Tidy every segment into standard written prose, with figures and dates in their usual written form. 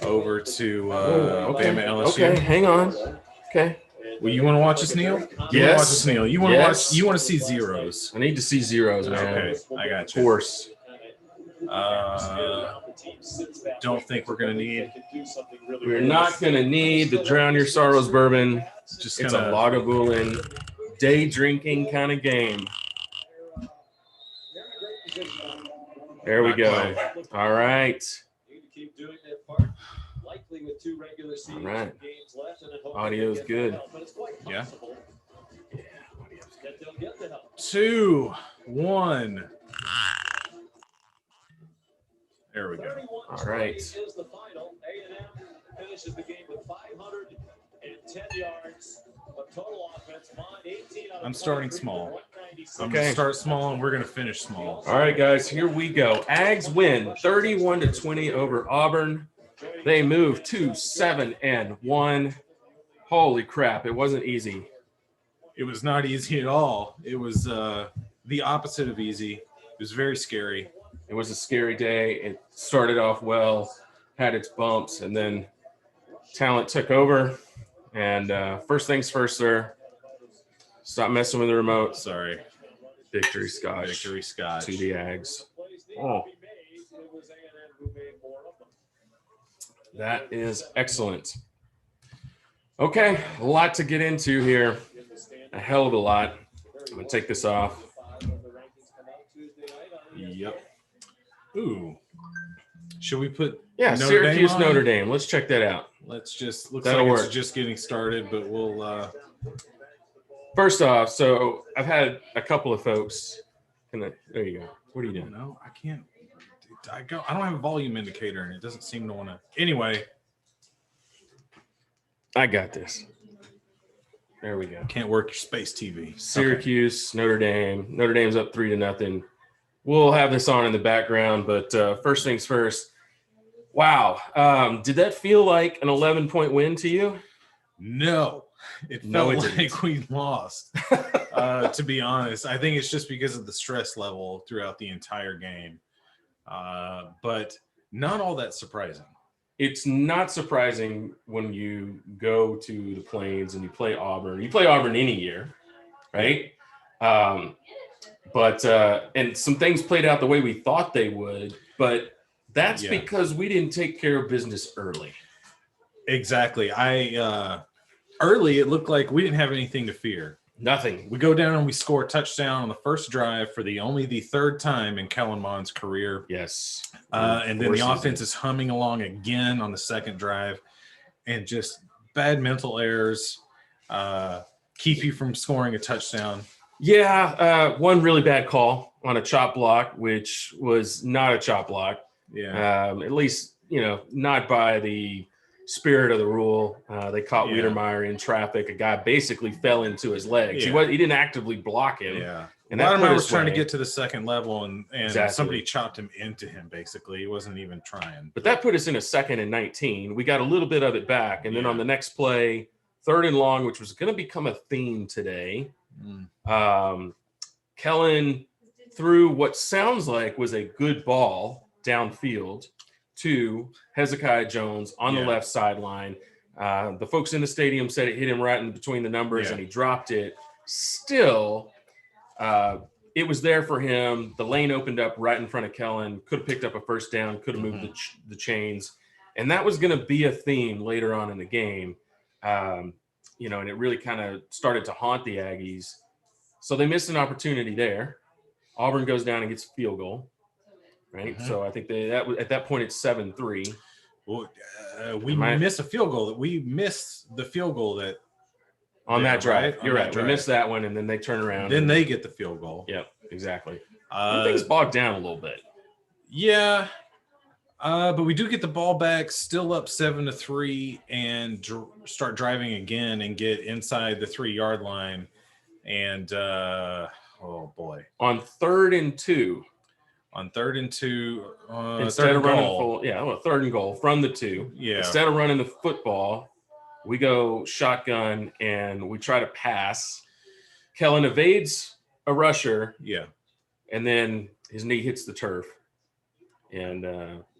over to okay. Bama LSU. Okay, hang on. Okay. Well, you want to watch this, Neil? Yes. Watch this, Neil. You want to watch? You want to see zeros? I need to see zeros, man. Okay, I got you. Of course. Don't think we're gonna need. We're not gonna need the Drown Your Sorrows bourbon. Just It's a Lagavulin day drinking kind of game. There we go. All right. All right. Audio's good. Yeah. 2, 1. There we go. All right. I'm starting small. I'm Okay. going to start small, and we're going to finish small. All right, guys, here we go. Ags win 31-20 over Auburn. They move to 7-1. Holy crap, it wasn't easy. It was not easy at all. It was the opposite of easy. It was very scary. It was a scary day. It started off well, had its bumps, and then talent took over. And first things first, sir. Stop messing with the remote. Sorry. Victory Scotch. Victory Scotch. To the Ags. Oh. That is excellent. Okay, a lot to get into here. A hell of a lot. I'm going to take this off. Yep. Ooh. Should we put Syracuse Dame on? Notre Dame. Let's check that out. Let's just looks That'll like work. It's just getting started, but we'll First off, so I've had a couple of folks. There you go. What are you doing? No, I can't. I don't have a volume indicator, and it doesn't seem to want to. Anyway, I got this. There we go. Can't work your space TV. Syracuse, okay. Notre Dame. Notre Dame's up 3-0. We'll have this on in the background, but first things first. Wow. Did that feel like an 11-point win to you? No. It felt like we lost, to be honest. I think it's just because of the stress level throughout the entire game. But not all that surprising. It's not surprising when you go to the Plains and you play Auburn. You play Auburn any year, right? But some things played out the way we thought they would, but that's because we didn't take care of business early. Exactly. Early, it looked like we didn't have anything to fear. Nothing. We go down and we score a touchdown on the first drive for only the third time in Kellen Mond's career. Yes. And then the offense is humming along again on the second drive, and just bad mental errors keep you from scoring a touchdown. Yeah. One really bad call on a chop block, which was not a chop block. Yeah. At least, not by the spirit of the rule. They caught Wiedermeyer in traffic. A guy basically fell into his legs. Yeah. He didn't actively block him. Yeah. And Wiedermeyer was trying to get to the second level, and exactly. Somebody chopped him into him, basically. He wasn't even trying. But that put us in a 2nd and 19. We got a little bit of it back. And then on the next play, 3rd and long, which was going to become a theme today, Kellen threw what sounds like was a good ball downfield to Hezekiah Jones on the left sideline. The folks in the stadium said it hit him right in between the numbers and he dropped it. Still, it was there for him. The lane opened up right in front of Kellen. Could have picked up a first down, could have moved the chains. And that was going to be a theme later on in the game. And it really kind of started to haunt the Aggies. So they missed an opportunity there. Auburn goes down and gets a field goal. Right, so I think at that point it's 7-3. Well, we missed a field goal. We missed the field goal that on that drive. You're right. Drive. We missed that one, and then they turn around. Then they get the field goal. Yep, exactly. Things bogged down a little bit. Yeah, but we do get the ball back, still up 7-3, and start driving again and get inside the 3-yard line. And oh boy, on 3rd and 2. On 3rd and 2, instead of running 3rd and goal from the 2. Yeah. Instead of running the football, we go shotgun and we try to pass. Kellen evades a rusher. Yeah. And then his knee hits the turf. And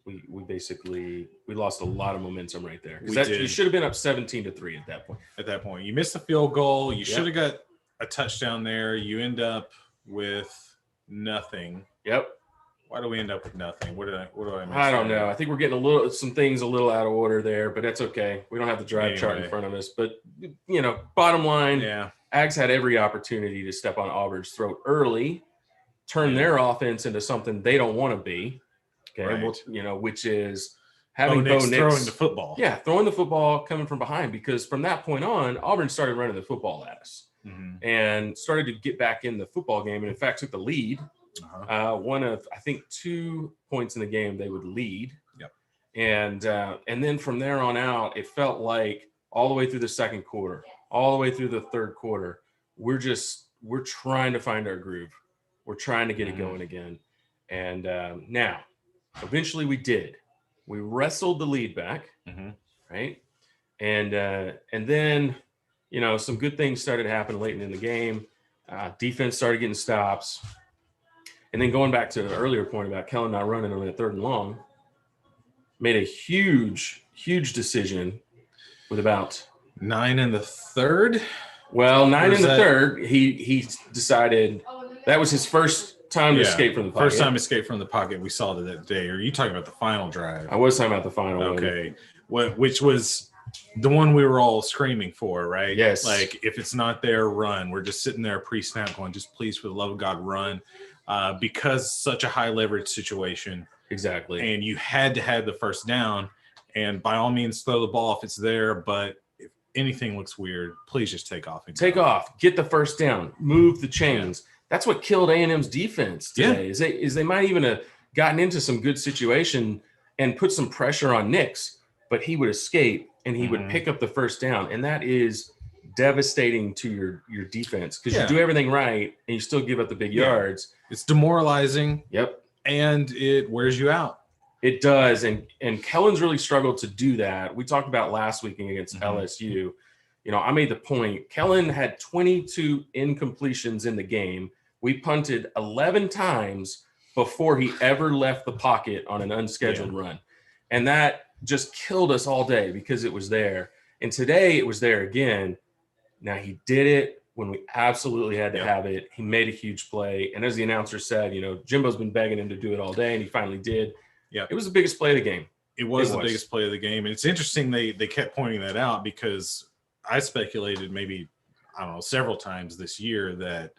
we lost a lot of momentum right there. We did. You should have been up 17-3 at that point. At that point, you missed the field goal. You should have got a touchdown there. You end up with nothing. Yep. Why do we end up with nothing? What do I miss? I don't know. I think we're getting some things a little out of order there, but that's okay. We don't have the drive chart in front of us. But bottom line, Ags had every opportunity to step on Auburn's throat early, turn their offense into something they don't want to be. Okay, right. Which is having Bo Nix throwing the football. Yeah, throwing the football, coming from behind, because from that point on, Auburn started running the football at us and started to get back in the football game, and in fact took the lead. One of, I think, 2 points in the game they would lead. Yep. And then from there on out, it felt like all the way through the second quarter, all the way through the third quarter, we're trying to find our groove. We're trying to get it going again. And now, eventually we did. We wrestled the lead back, right? And then, some good things started happening late in the game. Defense started getting stops. And then going back to the earlier point about Kellen not running on that 3rd and long, made a huge, huge decision with about 9 in the 3rd. Well, 9 in the 3rd, he decided that was his first time to escape from the pocket. First time escape from the pocket we saw that day. Are you talking about the final drive? I was talking about the final one. Okay. Which was the one we were all screaming for, right? Yes. Like, if it's not there, run. We're just sitting there pre-snap going, just please, for the love of God, run. Because such a high leverage situation. Exactly. And you had to have the first down. And by all means, throw the ball if it's there. But if anything looks weird, please just take off. Take off. Get the first down. Move the chains. That's what killed A&M's defense today. Is they might even have gotten into some good situation and put some pressure on Nix, but he would escape and he would pick up the first down. And that is devastating to your defense, because you do everything right and you still give up the big yards. It's demoralizing. Yep. And it wears you out. It does. And Kellen's really struggled to do that. We talked about last week against LSU. I made the point. Kellen had 22 incompletions in the game. We punted 11 times before he ever left the pocket on an unscheduled run. And that just killed us all day because it was there. And today it was there again. Now, he did it when we absolutely had to have it. He made a huge play. And as the announcer said, Jimbo's been begging him to do it all day, and he finally did. Yeah, it was the biggest play of the game. It was the biggest play of the game. And it's interesting they kept pointing that out, because I speculated maybe, I don't know, several times this year that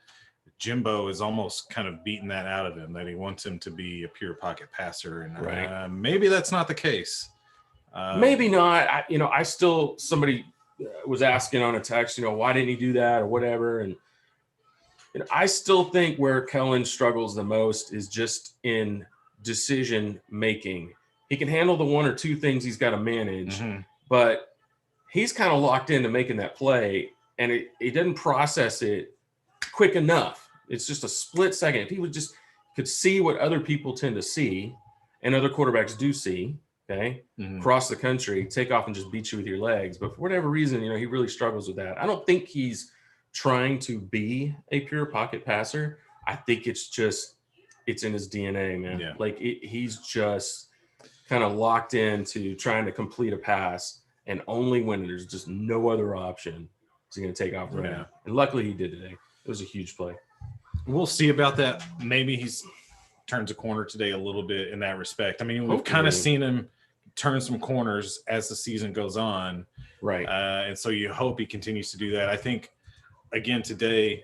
Jimbo is almost kind of beating that out of him, that he wants him to be a pure pocket passer. And maybe that's not the case. Maybe not. Somebody was asking on a text, why didn't he do that or whatever. And I still think where Kellen struggles the most is just in decision making. He can handle the 1 or 2 things he's got to manage, but he's kind of locked into making that play, and he doesn't process it quick enough. It's just a split second. If he could see what other people tend to see, and other quarterbacks do see, across the country, take off and just beat you with your legs. But for whatever reason, he really struggles with that. I don't think he's trying to be a pure pocket passer. I think it's in his DNA, man. Yeah. Like he's just kind of locked into trying to complete a pass, and only when there's just no other option is he going to take off running. Yeah. And luckily he did today. It was a huge play. We'll see about that. Maybe he's turns a corner today a little bit in that respect. I mean, we've kind of seen him turn some corners as the season goes on. Right. And so you hope he continues to do that. I think, again, today,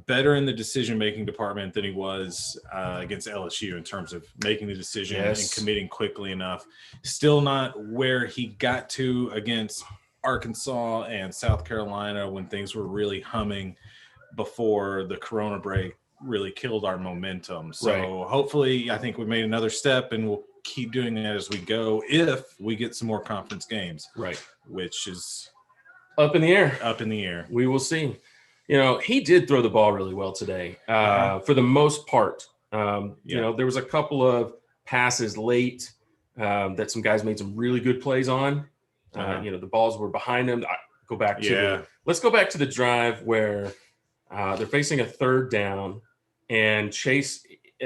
better in the decision-making department than he was against LSU in terms of making the decision and committing quickly enough. Still not where he got to against Arkansas and South Carolina when things were really humming before the Corona break really killed our momentum. So hopefully, I think we made another step, and we'll keep doing that as we go if we get some more conference games. Right. Which is up in the air. Up in the air. We will see. He did throw the ball really well today for the most part. There was a couple of passes late that some guys made some really good plays on. The balls were behind him. Let's go back to the drive where they're facing a 3rd down, and Chase,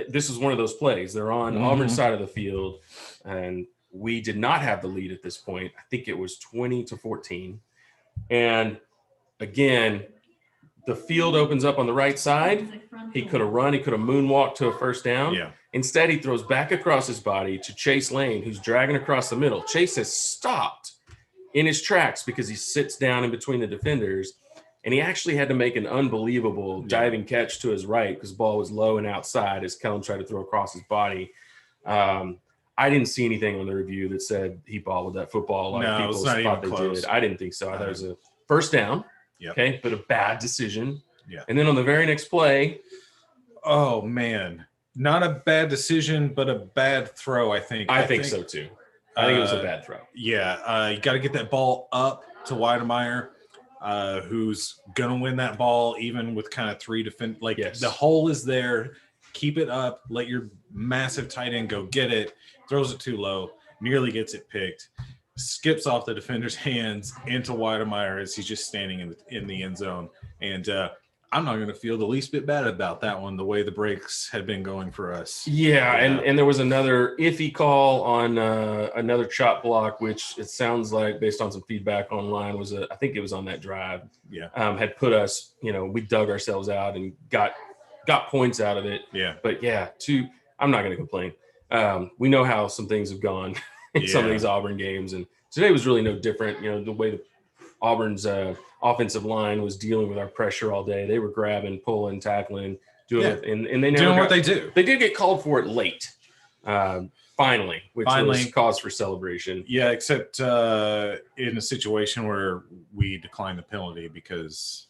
this is one of those plays. They're on Auburn side of the field. and we did not have the lead at this point. I think it was 20-14. And again, the field opens up on the right side. He could have run. He could have moonwalked to a first down. Yeah. Instead, he throws back across his body to Chase Lane, who's dragging across the middle. Chase has stopped in his tracks because he sits down in between the defenders. And he actually had to make an unbelievable diving catch to his right because the ball was low and outside as Kellen tried to throw across his body. I didn't see anything on the review that said he bobbled that football. A lot of people thought they did. I didn't think so. I thought it was a first down. Yep. Okay, but a bad decision. Yeah. And then on the very next play. Oh, man. Not a bad decision, but a bad throw, I think. I think so, too. I think it was a bad throw. Yeah. You got to get that ball up to Weidemeyer, who's going to win that ball even with kind of three defend. Like, the hole is there. Keep it up. Let your massive tight end go get it. Throws it too low. Nearly gets it picked. Skips off the defender's hands into Weidemeyer as he's just standing in the end zone. And I'm not going to feel the least bit bad about that one, the way the breaks had been going for us. Yeah. And there was another iffy call on another chop block, which it sounds like, based on some feedback online, I think it was on that drive. Yeah. Had put us, we dug ourselves out and got points out of it. Yeah. But I'm not going to complain. We know how some things have gone in some of these Auburn games, and today was really no different. The way the Auburn's offensive line was dealing with our pressure all day. They were grabbing, pulling, tackling, doing it, and they never doing what they do. They did get called for it late, finally, which was cause for celebration. Yeah, except in a situation where we declined the penalty because.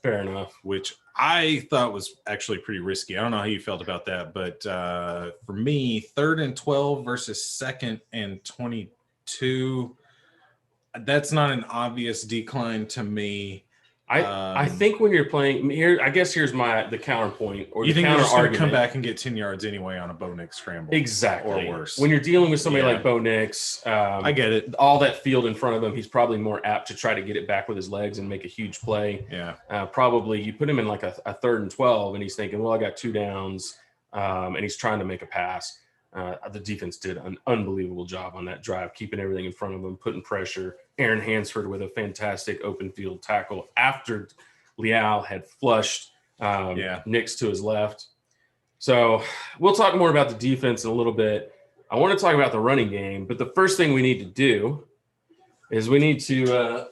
Fair enough. Which I thought was actually pretty risky. I don't know how you felt about that, but for me, 3rd and 12 versus 2nd and 22, that's not an obvious decline to me. I think when you're playing here, I guess here's the counterpoint or you the think counter you're just going argument. to come back and get 10 yards anyway on a Bo Nix scramble, exactly, or worse. When you're dealing with somebody like Bo Nix, I get it. All that field in front of him, he's probably more apt to try to get it back with his legs and make a huge play. Yeah, probably you put him in like a 3rd and 12, and he's thinking, well, I got 2 downs, and he's trying to make a pass. The defense did an unbelievable job on that drive, keeping everything in front of him, putting pressure. Aaron Hansford with a fantastic open field tackle after Leal had flushed Nix to his left. So we'll talk more about the defense in a little bit. I want to talk about the running game, but the first thing we need to do is we need to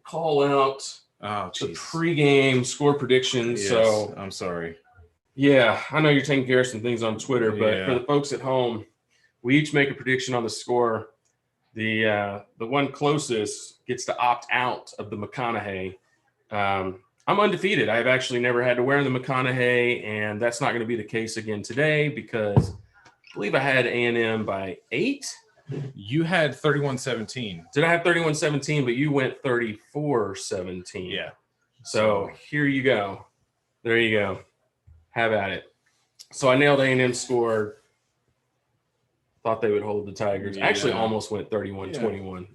call out the pregame score predictions. Yes, so I'm sorry. Yeah, I know you're taking care of some things on Twitter, but for the folks at home, we each make a prediction on the score. The one closest gets to opt out of the McConaughey. I'm undefeated. I've actually never had to wear the McConaughey, and that's not going to be the case again today because I believe I had A&M by 8. You had 31-17. Did I have 31-17, but you went 34-17? Yeah. So here you go. There you go. Have at it. So I nailed A&M score. Thought they would hold the Tigers. Yeah. Actually almost went 31-21.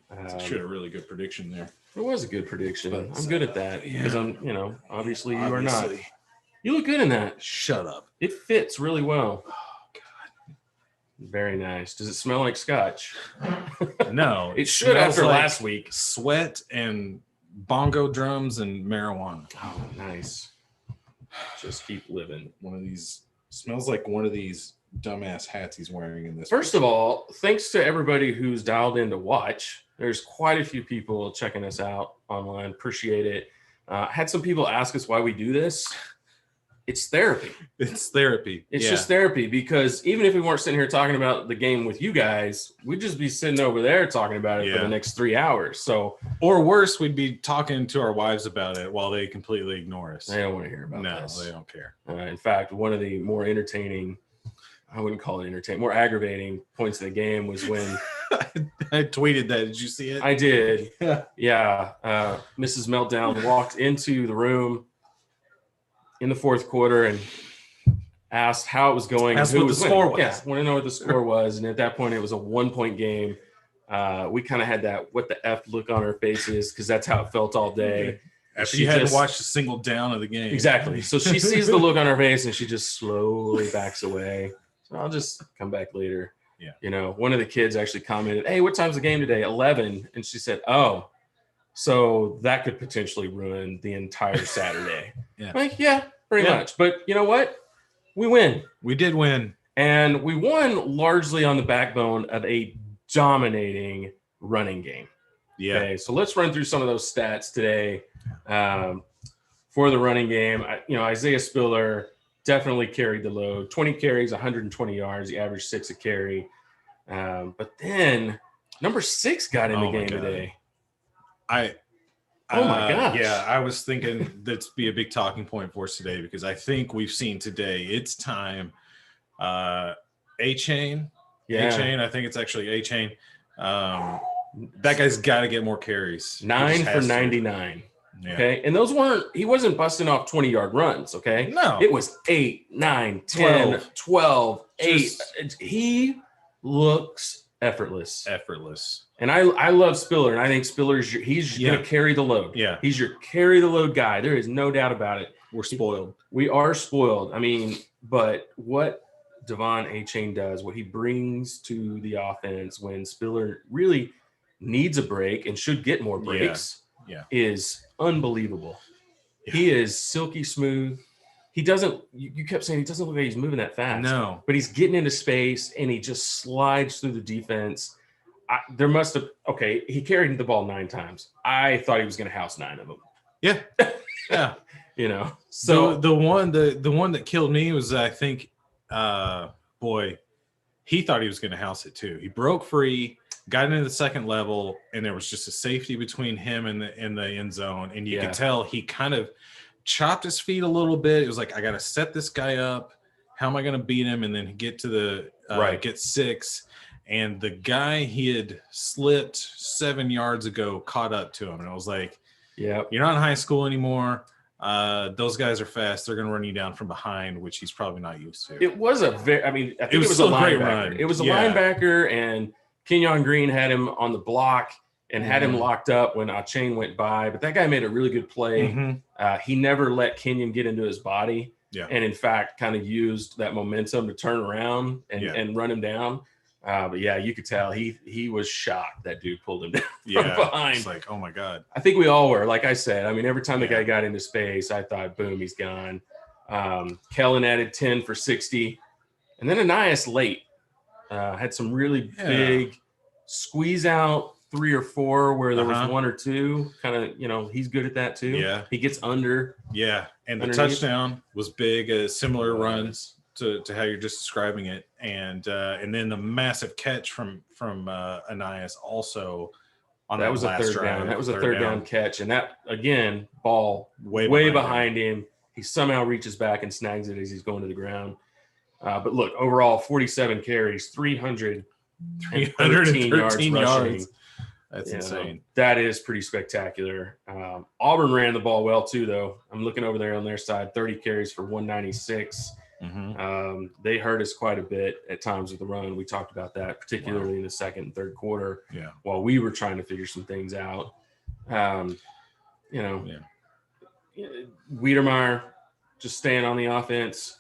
Should have a really good prediction there. It was a good prediction. But, I'm good at that because I'm, obviously you are not. You look good in that. Shut up. It fits really well. Oh, God. Very nice. Does it smell like scotch? No. It should after like last week. Sweat and bongo drums and marijuana. Oh, nice. Just keep living. Smells like one of these dumbass hats he's wearing in this. First of all, thanks to everybody who's dialed in to watch. There's quite a few people checking us out online. Appreciate it. Had some people ask us why we do this. It's therapy. It's therapy. It's just therapy because even if we weren't sitting here talking about the game with you guys, we'd just be sitting over there talking about it for the next 3 hours. So, or worse, we'd be talking to our wives about it while they completely ignore us. They don't want to hear about this. No, they don't care. In fact, one of the more entertaining, I wouldn't call it entertaining, more aggravating points of the game was when I tweeted that. Did you see it? I did. Yeah. Mrs. Meltdown walked into the room in the 4th quarter and asked how it was going. Asked what the score was. Yeah, want to know what the score was. And at that point, it was a 1-point game. We kind of had that what the F look on our faces because that's how it felt all day. After you hadn't watched a single down of the game. Exactly. So she sees the look on her face and she just slowly backs away. So I'll just come back later. Yeah. You know, one of the kids actually commented, "Hey, what time's the game today?" 11. And she said, "Oh, so that could potentially ruin the entire Saturday." Yeah. Like, yeah, pretty much. But you know what? We win. We did win. And we won largely on the backbone of a dominating running game. Yeah. Okay, so let's run through some of those stats today for the running game. Isaiah Spiller definitely carried the load. 20 carries, 120 yards. He averaged 6 a carry. But then number 6 got in the game today. Oh my gosh. Yeah, I was thinking that's be a big talking point for us today because I think we've seen today it's time. A-Chain. Yeah. A-Chain. I think it's actually A-Chain. That guy's got to get more carries. 9 for 99. Yeah. Okay. And he wasn't busting off 20-yard runs. Okay. No. It was 8, 9, 10, 12, 8. He looks effortless. And I love Spiller, and I think he's going to carry the load. Yeah. He's your carry the load guy. There is no doubt about it. We're spoiled. We are spoiled. I mean, but what Devon A-Chain does, what he brings to the offense when Spiller really needs a break and should get more breaks is unbelievable. Yeah. He is silky smooth. He doesn't, you kept saying he doesn't look like he's moving that fast. No. But he's getting into space and he just slides through the defense. He carried the ball 9 times. I thought he was going to house 9 of them. Yeah. Yeah. You know, so the one that killed me was, I think, he thought he was going to house it too. He broke free, got into the second level, and there was just a safety between him and the end zone. And you could tell he kind of chopped his feet a little bit. It was like, I got to set this guy up. How am I going to beat him? And then get to the get 6. And the guy he had slipped 7 yards ago caught up to him. And I was like, yeah, you're not in high school anymore. Those guys are fast. They're going to run you down from behind, which he's probably not used to. It was I think it was a linebacker. It was a linebacker, and Kenyon Green had him on the block and had him locked up when A-Chain went by. But that guy made a really good play. He never let Kenyon get into his body. Yeah. And in fact, kind of used that momentum to turn around and run him down. But yeah, you could tell he was shocked that dude pulled him down from behind. It's like, oh my God. I think we all were. Like I said, I mean, every time the guy got into space, I thought, boom, he's gone. Kellen added 10 for 60. And then Anias late had some really big squeeze out 3 or 4 where there was 1 or 2. Kind of, he's good at that too. Yeah. He gets under. Yeah. And the touchdown was big, similar runs to how you're just describing it. And then the massive catch from Anias also on that was a third down. That was a third down catch. And that, again, ball way behind him. He somehow reaches back and snags it as he's going to the ground. But look, overall, 47 carries, 313 yards rushing. That's insane. That is pretty spectacular. Auburn ran the ball well too, though. I'm looking over there on their side, 30 carries for 196. They hurt us quite a bit at times with the run. We talked about that, particularly in the second and third quarter. Yeah. While we were trying to figure some things out. Wiedemeyer just staying on the offense.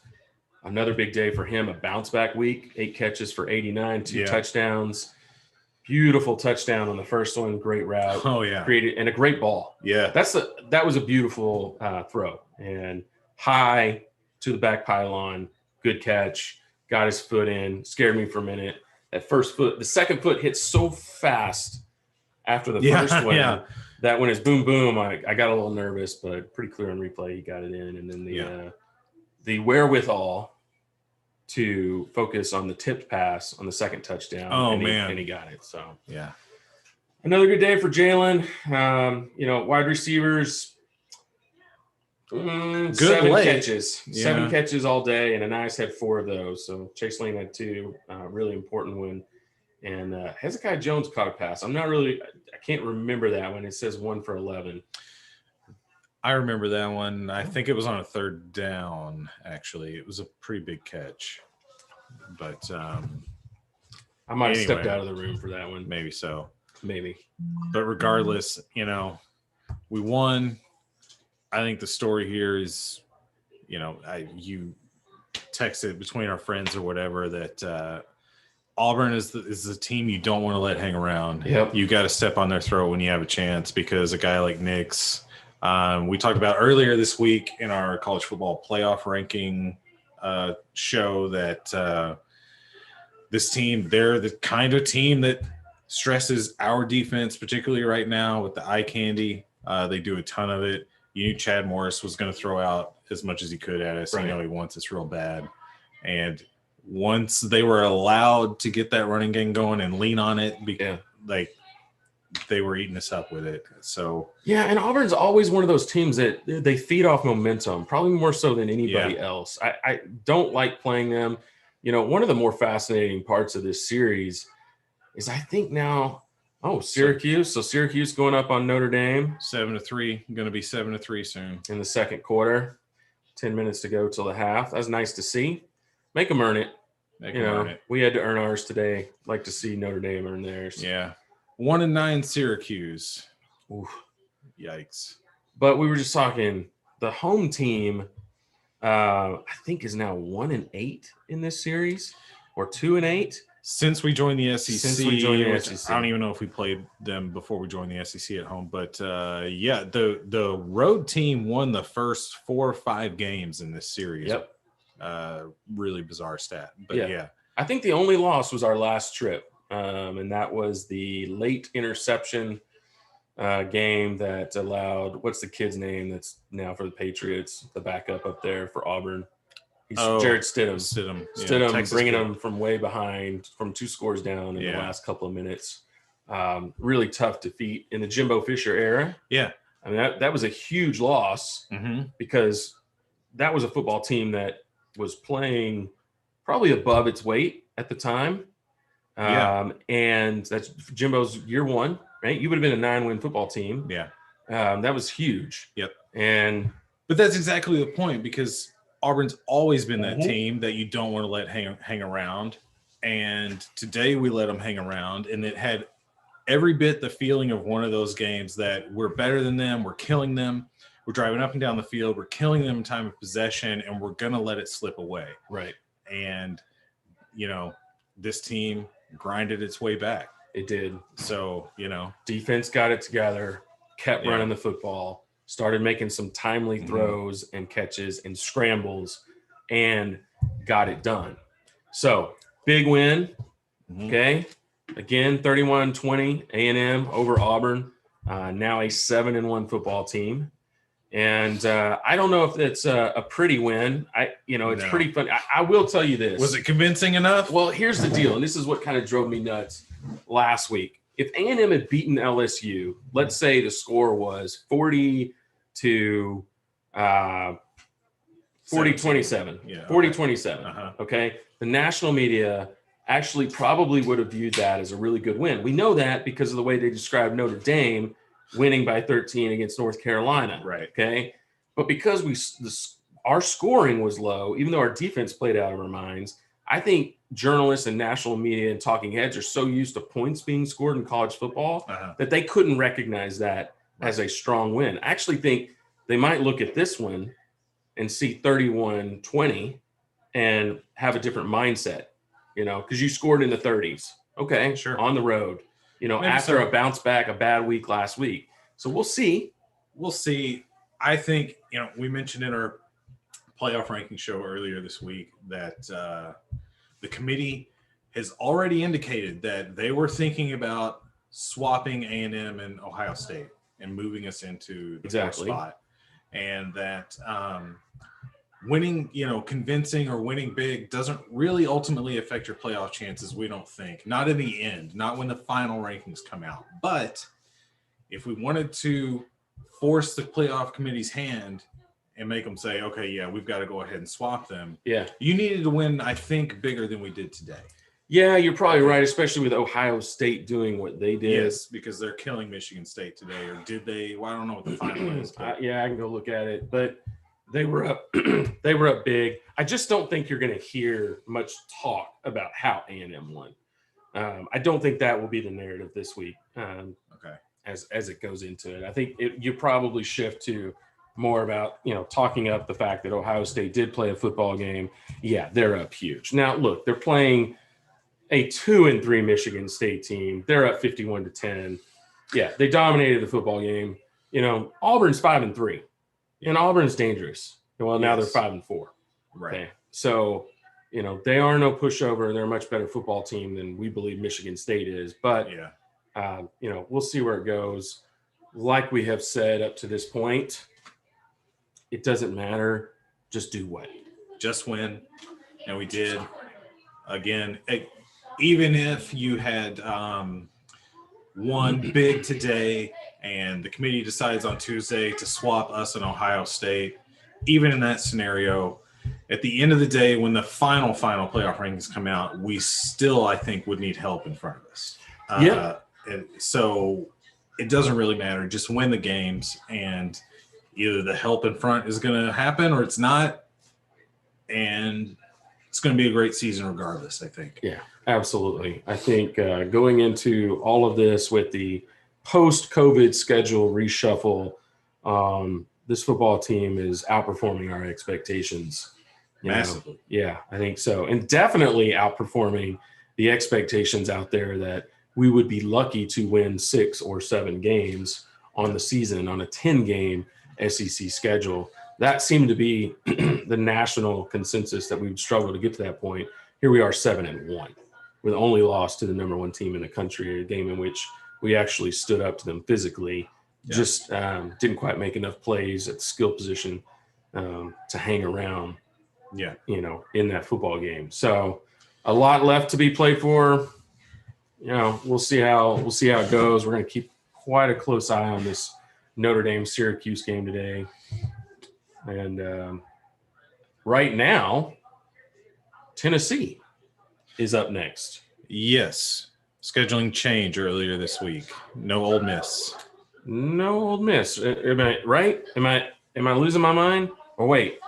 Another big day for him, a bounce back week, 8 catches for 89, 2 touchdowns. Beautiful touchdown on the first one. Great route. Oh yeah. Created and a great ball. Yeah. That was a beautiful throw and high to the back pylon. Good catch. Got his foot in. Scared me for a minute. The second foot hit so fast after the first one that when it's boom, boom, I got a little nervous, but pretty clear on replay. He got it in. And then the wherewithal to focus on the tipped pass on the second touchdown. And he got it. So yeah, another good day for Jalen. Wide receivers, 7 catches, 7 catches all day, and Anias had 4 of those. So Chase Lane had 2, really important one. And Hezekiah Jones caught a pass. I can't remember that one. It says 1 for 11. I remember that one. I think it was on a third down, actually. It was a pretty big catch. But I might have stepped out of the room for that one. Maybe so. Maybe. But regardless, we won. I think the story here is, you texted between our friends or whatever that Auburn is the team you don't want to let hang around. Yep. You got to step on their throat when you have a chance, because a guy like Nix, we talked about earlier this week in our college football playoff ranking show that this team, they're the kind of team that stresses our defense, particularly right now with the eye candy. They do a ton of it. You knew Chad Morris was going to throw out as much as he could at us. Right. You know he wants us real bad. And once they were allowed to get that running game going and lean on it, like they were eating us up with it. So yeah, and Auburn's always one of those teams that they feed off momentum, probably more so than anybody else. I don't like playing them. You know, one of the more fascinating parts of this series is I think now, Syracuse. So Syracuse going up on Notre Dame 7-3, going to be 7-3 soon in the second quarter. 10 minutes to go till the half. That's nice to see. Make them earn it. Earn it. We had to earn ours today. Like to see Notre Dame earn theirs. Yeah. 1-9 Syracuse. Oof. Yikes. But we were just talking, the home team, I think is now 1-8 in this series, or 2-8. Since we joined the SEC. I don't even know if we played them before we joined the SEC at home. But the road team won the first 4 or 5 games in this series. Yep. Really bizarre stat. But yeah. I think the only loss was our last trip. And that was the late interception game that allowed, what's the kid's name that's now for the Patriots, the backup up there for Auburn? He's Jared Stidham. Stidham bringing him from way behind, from 2 scores down in the last couple of minutes. Really tough defeat in the Jimbo Fisher era. Yeah. I mean, that was a huge loss because that was a football team that was playing probably above its weight at the time. And that's Jimbo's year 1, right? You would have been a 9-win football team. Yeah. That was huge. Yep. But that's exactly the point, because Auburn's always been that team that you don't want to let hang around. And today we let them hang around, and it had every bit the feeling of one of those games that we're better than them. We're killing them. We're driving up and down the field. We're killing them in time of possession, and we're going to let it slip away. Right. And, this team grinded its way back. It did. So, defense got it together, kept running the football, started making some timely throws and catches and scrambles, and got it done. So, big win. Okay. Again, 31-20 A&M over Auburn. Now a 7-1 football team. And I don't know if it's a pretty win. It's pretty fun. I will tell you this. Was it convincing enough? Well, here's the deal, and this is what kind of drove me nuts last week. If A&M had beaten LSU, let's say the score was 40-27. Yeah, 40-27. Okay. The national media actually probably would have viewed that as a really good win. We know that because of the way they described Notre Dame winning by 13 against North Carolina. Right. Okay. But because our scoring was low, even though our defense played out of our minds, I think journalists and national media and talking heads are so used to points being scored in college football that they couldn't recognize that as a strong win. I actually think they might look at this one and see 31-20 and have a different mindset, because you scored in the 30s. Okay. Sure. On the road. After a bounce back, a bad week last week. So we'll see. I think, we mentioned in our playoff ranking show earlier this week that the committee has already indicated that they were thinking about swapping A&M and Ohio State and moving us into the fourth spot. And that winning, convincing or winning big doesn't really ultimately affect your playoff chances, we don't think. Not in the end, not when the final rankings come out. But if we wanted to force the playoff committee's hand and make them say, okay, yeah, we've got to go ahead and swap them. Yeah. You needed to win, I think, bigger than we did today. Yeah, you're probably right, especially with Ohio State doing what they did. Yes, because they're killing Michigan State today. Or did they? Well, I don't know what the final is. I can go look at it. But they were up they were up big. I just don't think you're going to hear much talk about how A&M won. I don't think that will be the narrative this week. Okay. As it goes into it, I think you probably shift to more about talking up the fact that Ohio State did play a football game. Yeah, they're up huge. Now look, they're playing a 2-3 Michigan State team. They're up 51-10. Yeah, they dominated the football game. Auburn's 5-3, and Auburn's dangerous. Well, now they're 5-4. Right. Okay. So, they are no pushover. They're a much better football team than we believe Michigan State is. But, we'll see where it goes. Like we have said up to this point, it doesn't matter. Just do what? Just win. And we did. Again, even if you had won big today and the committee decides on Tuesday to swap us and Ohio State, even in that scenario, at the end of the day, when the final playoff rankings come out, we still, I think, would need help in front of us. And so it doesn't really matter. Just win the games, and either the help in front is going to happen or it's not. And it's going to be a great season regardless, I think. Yeah, absolutely. I think going into all of this with the post-COVID schedule reshuffle, this football team is outperforming our expectations. Massively. Yeah, I think so. And definitely outperforming the expectations out there that we would be lucky to win 6 or 7 games on the season on a 10-game SEC schedule. That seemed to be the national consensus that we would struggle to get to that point. Here we are 7-1 with only loss to the number 1 team in the country, a game in which we actually stood up to them physically. Just didn't quite make enough plays at the skill position to hang around, in that football game. So a lot left to be played for. We'll see how it goes. We're going to keep quite a close eye on this Notre Dame Syracuse game today. And right now, Tennessee is up next. Yes. Scheduling change earlier this week. No Ole Miss. No Ole Miss. Am I right? Am I losing my mind? Or wait.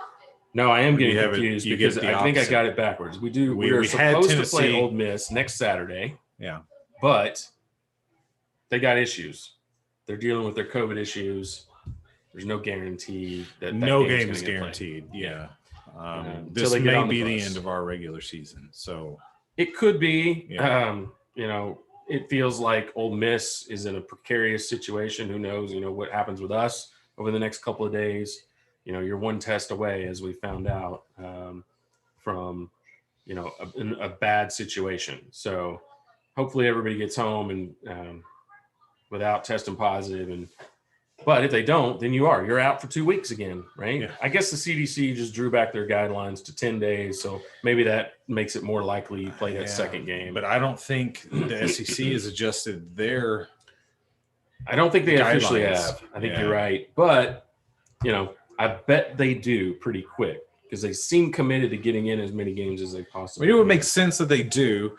No, I am getting confused because I think I got it backwards. We are supposed to play Ole Miss next Saturday. Yeah. But they got issues. They're dealing with their COVID issues. There's no guarantee that no game is guaranteed. Yeah. This may be the end of our regular season. So it could be. Yeah. It feels like Ole Miss is in a precarious situation. Who knows, what happens with us over the next couple of days. You're one test away, as we found out, from, a bad situation. So hopefully everybody gets home and without testing positive. But if they don't, then you're out for 2 weeks again, right? Yeah. I guess the CDC just drew back their guidelines to 10 days. So maybe that makes it more likely you play that second game. But I don't think the SEC has adjusted their I don't think they guidelines. Officially have. I think you're right. But, I bet they do pretty quick because they seem committed to getting in as many games as they possibly can. It would make sense that they do.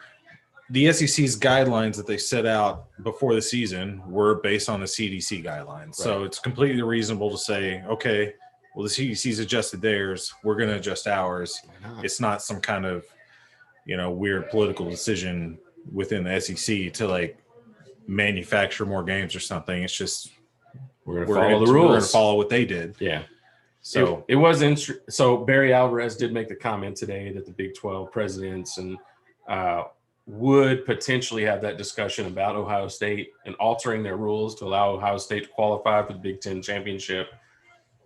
The SEC's guidelines that they set out before the season were based on the CDC guidelines. Right. So it's completely reasonable to say, okay, well, the CDC's adjusted theirs. We're going to adjust ours. It's not some kind of, weird political decision within the SEC to manufacture more games or something. It's just we're going to follow the rules. We're going to follow what they did. Yeah. So it was interesting. So Barry Alvarez did make the comment today that the Big 12 presidents and would potentially have that discussion about Ohio State and altering their rules to allow Ohio State to qualify for the Big Ten championship.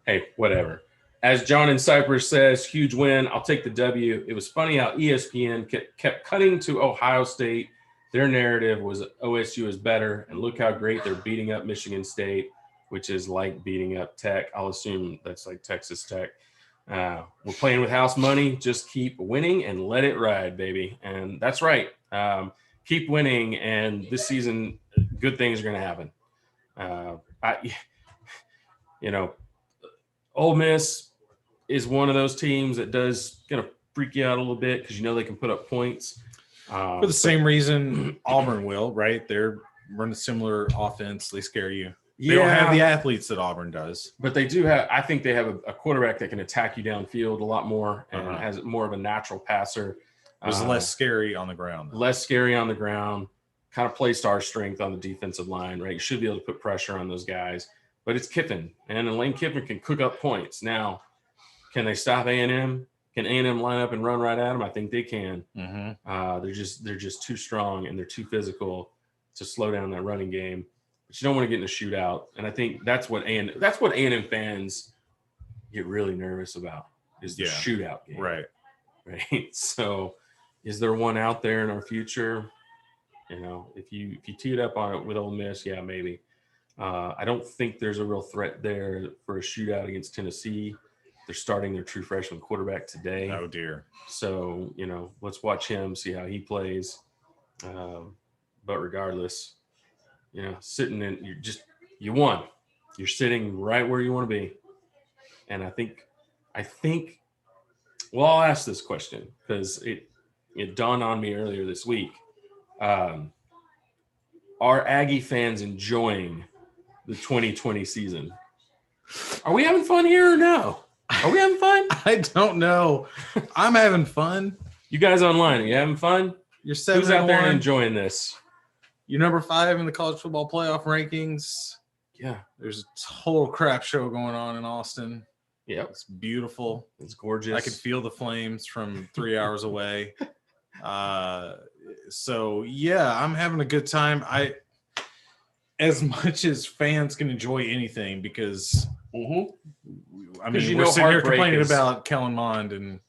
Hey, whatever. As John in Cyprus says, huge win. I'll take the W. It was funny how ESPN kept cutting to Ohio State. Their narrative was OSU is better, and look how great they're beating up Michigan State, which is like beating up Tech. I'll assume that's like Texas Tech. We're playing with house money. Just keep winning and let it ride, baby. And that's right. Keep winning, and this season, good things are going to happen. Ole Miss is one of those teams that does kind of freak you out a little bit because they can put up points. For the same reason Auburn will, right? They're running a similar offense. They scare you. They don't have the athletes that Auburn does. But they do have – I think they have a quarterback that can attack you downfield a lot more and has more of a natural passer. It was less scary on the ground. Less scary on the ground. Kind of placed our strength on the defensive line, right? You should be able to put pressure on those guys. But it's Kiffin, and Lane Kiffin can cook up points. Now, can they stop A&M? Can A&M line up and run right at them? I think they can. Mm-hmm. They're just too strong and they're too physical to slow down that running game. But you don't want to get in a shootout, and I think that's what A&M fans get really nervous about is the shootout game. Right. So, is there one out there in our future? You know, if you tee it up on it with Ole Miss, yeah, maybe. I don't think there's a real threat there for a shootout against Tennessee. They're starting their true freshman quarterback today. Oh dear. So, you know, let's watch him, see how he plays. But regardless, you know, sitting in, you won. You're sitting right where you want to be. And I think, well, I'll ask this question because it dawned on me earlier this week. Are Aggie fans enjoying the 2020 season? Are we having fun here or no? Are we having fun? I don't know. I'm having fun. You guys online, are you having fun? You're 7 Who's out there and enjoying this? You're number 5 in the college football playoff rankings. Yeah. There's a total crap show going on in Austin. Yeah. It's beautiful. It's gorgeous. I could feel the flames from 3 hours away. So yeah, I'm having a good time. As much as fans can enjoy anything because I mean, we're sitting here complaining about Kellen Mond and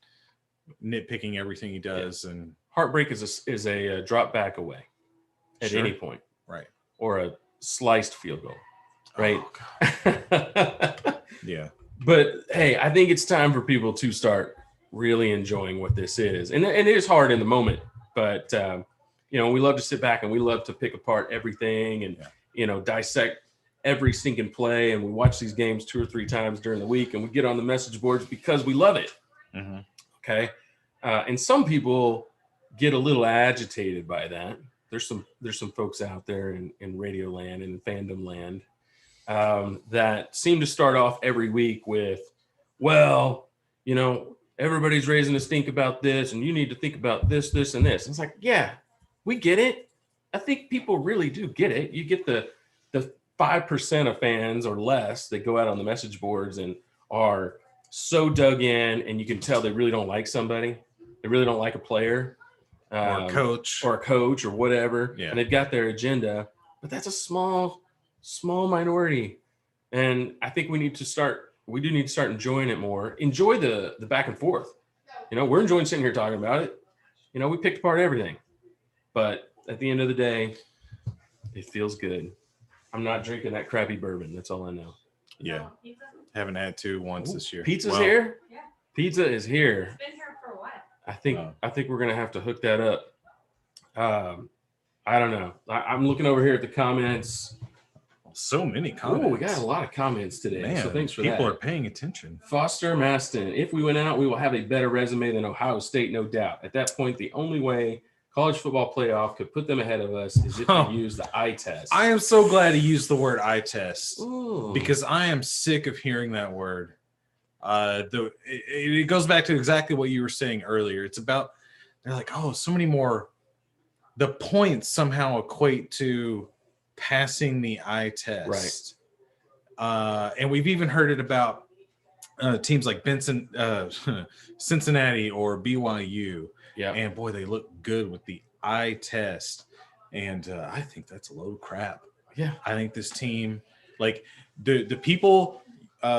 nitpicking everything he does, and heartbreak is a drop back away at any point, right? Or a sliced field goal, right? Oh, yeah. But hey, I think it's time for people to start really enjoying what this is, and it is hard in the moment, but you know, we love to sit back and we love to pick apart everything and you know, dissect every stinking play, and we watch these games 2 or 3 times during the week, and we get on the message boards because we love it. Okay. And some people get a little agitated by that. There's some folks out there in radio land and fandom land that seem to start off every week with, well, you know, everybody's raising a stink about this, and you need to think about this, this, and this. And it's like, yeah, we get it. I think people really do get it. You get the 5% of fans or less that go out on the message boards and are so dug in, and you can tell they really don't like somebody. They really don't like a player or a coach or whatever. Yeah. And they've got their agenda, but that's a small minority. And I think we do need to start enjoying it more. Enjoy the back and forth. You know, we're enjoying sitting here talking about it. You know, we picked apart everything, but at the end of the day, it feels good. I'm not drinking that crappy bourbon. That's all I know. Yeah. Haven't had to once this year. Pizza's here? Yeah. Pizza is here. It's been here for a while. I think we're going to have to hook that up. I don't know. I'm looking over here at the comments. So many comments. Oh, we got a lot of comments today. Man, so thanks for people that. are paying attention. Foster Maston. If we win out, we will have a better resume than Ohio State, no doubt. At that point, the only way college football playoff could put them ahead of us is if they use the eye test. I am so glad he used the word eye test. Ooh. Because I am sick of hearing that word. It goes back to exactly what you were saying earlier. It's about, they're like, oh, so many more. The points somehow equate to passing the eye test. Right. And we've even heard it about teams like Cincinnati or BYU. Yeah. And boy, they look good with the eye test. And I think that's a load of crap. Yeah. I think this team, like the people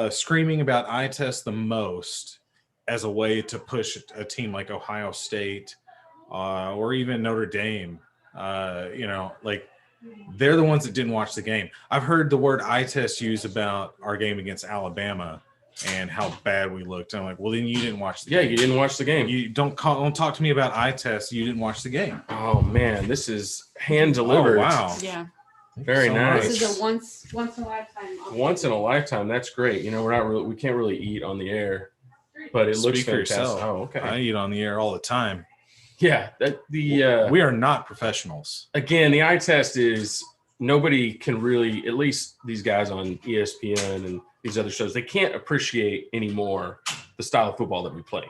screaming about eye test the most as a way to push a team like Ohio State or even Notre Dame, you know, like they're the ones that didn't watch the game. I've heard the word eye test used about our game against Alabama and how bad we looked. I'm like, well, then you didn't watch the game. Yeah, you didn't watch the game. You don't talk to me about eye tests. You didn't watch the game. Oh man, this is hand delivered. Oh, wow. Yeah. Very nice. This is a once in a lifetime. Once in a lifetime. That's great. You know, we can't really eat on the air, but it looks Speak for fantastic. yourself. Oh, okay. I eat on the air all the time. Yeah, We are not professionals. Again, the eye test is nobody can really, at least these guys on ESPN and these other shows, they can't appreciate anymore the style of football that we play.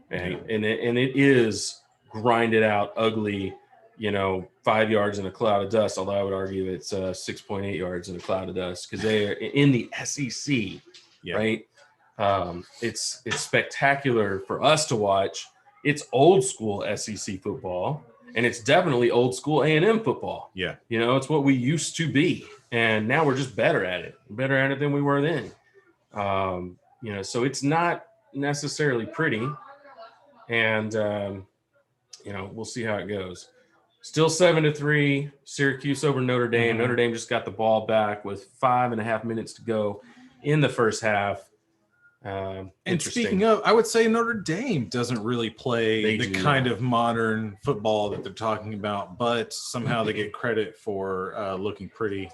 Right? Yeah. And it is grinded out, ugly, you know, 5 yards in a cloud of dust, although I would argue it's 6.8 yards in a cloud of dust because they are in the SEC, Yeah. right? It's spectacular for us to watch. It's old school SEC football, and it's definitely old school A&M football. Yeah. You know, it's what we used to be, and now we're just better at it. Better at it than we were then. You know, so it's not necessarily pretty, and you know, we'll see how it goes. Still 7-3, Syracuse over Notre Dame. Notre Dame just got the ball back with 5.5 minutes to go in the first half. And speaking of, I would say Notre Dame doesn't really play the kind of modern football that they're talking about, but somehow they get credit for looking pretty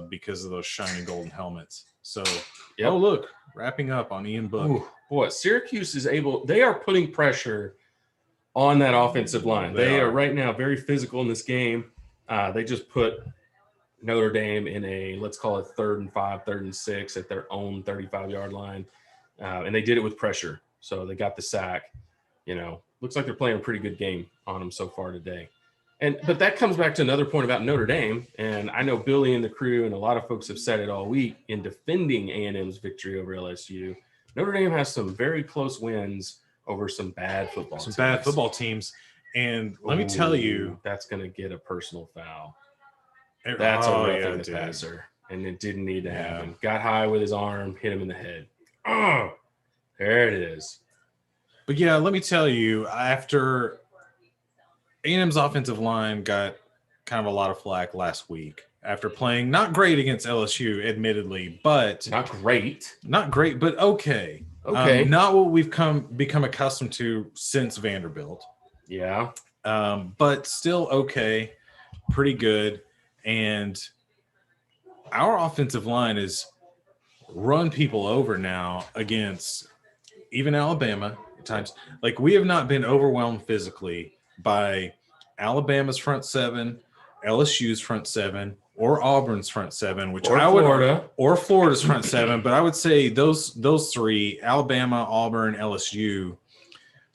because of those shiny golden helmets. So, oh, look, wrapping up on Ian Book. Ooh, boy, Syracuse is they are putting pressure on that offensive line. They are right now very physical in this game. They just put Notre Dame in a, let's call it 3rd and 5, 3rd and 6 at their own 35-yard line. And they did it with pressure. So they got the sack. You know, looks like they're playing a pretty good game on them so far today. But that comes back to another point about Notre Dame. And I know Billy and the crew and a lot of folks have said it all week in defending A&M's victory over LSU. Notre Dame has some very close wins over some bad football teams. And let me tell you, that's going to get a personal foul. That's a roughing the passer. And it didn't need to happen. Got high with his arm, hit him in the head. Oh, there it is. But yeah, let me tell you, after A&M's offensive line got kind of a lot of flack last week after playing not great against LSU, admittedly, but not great, but okay. Not what we've become accustomed to since Vanderbilt. Yeah. But still okay, pretty good. And our offensive line is run people over now against even Alabama at times. Like, we have not been overwhelmed physically by Alabama's front seven, LSU's front seven, or Auburn's front seven, which or Florida's front seven. But I would say those three, Alabama, Auburn, LSU,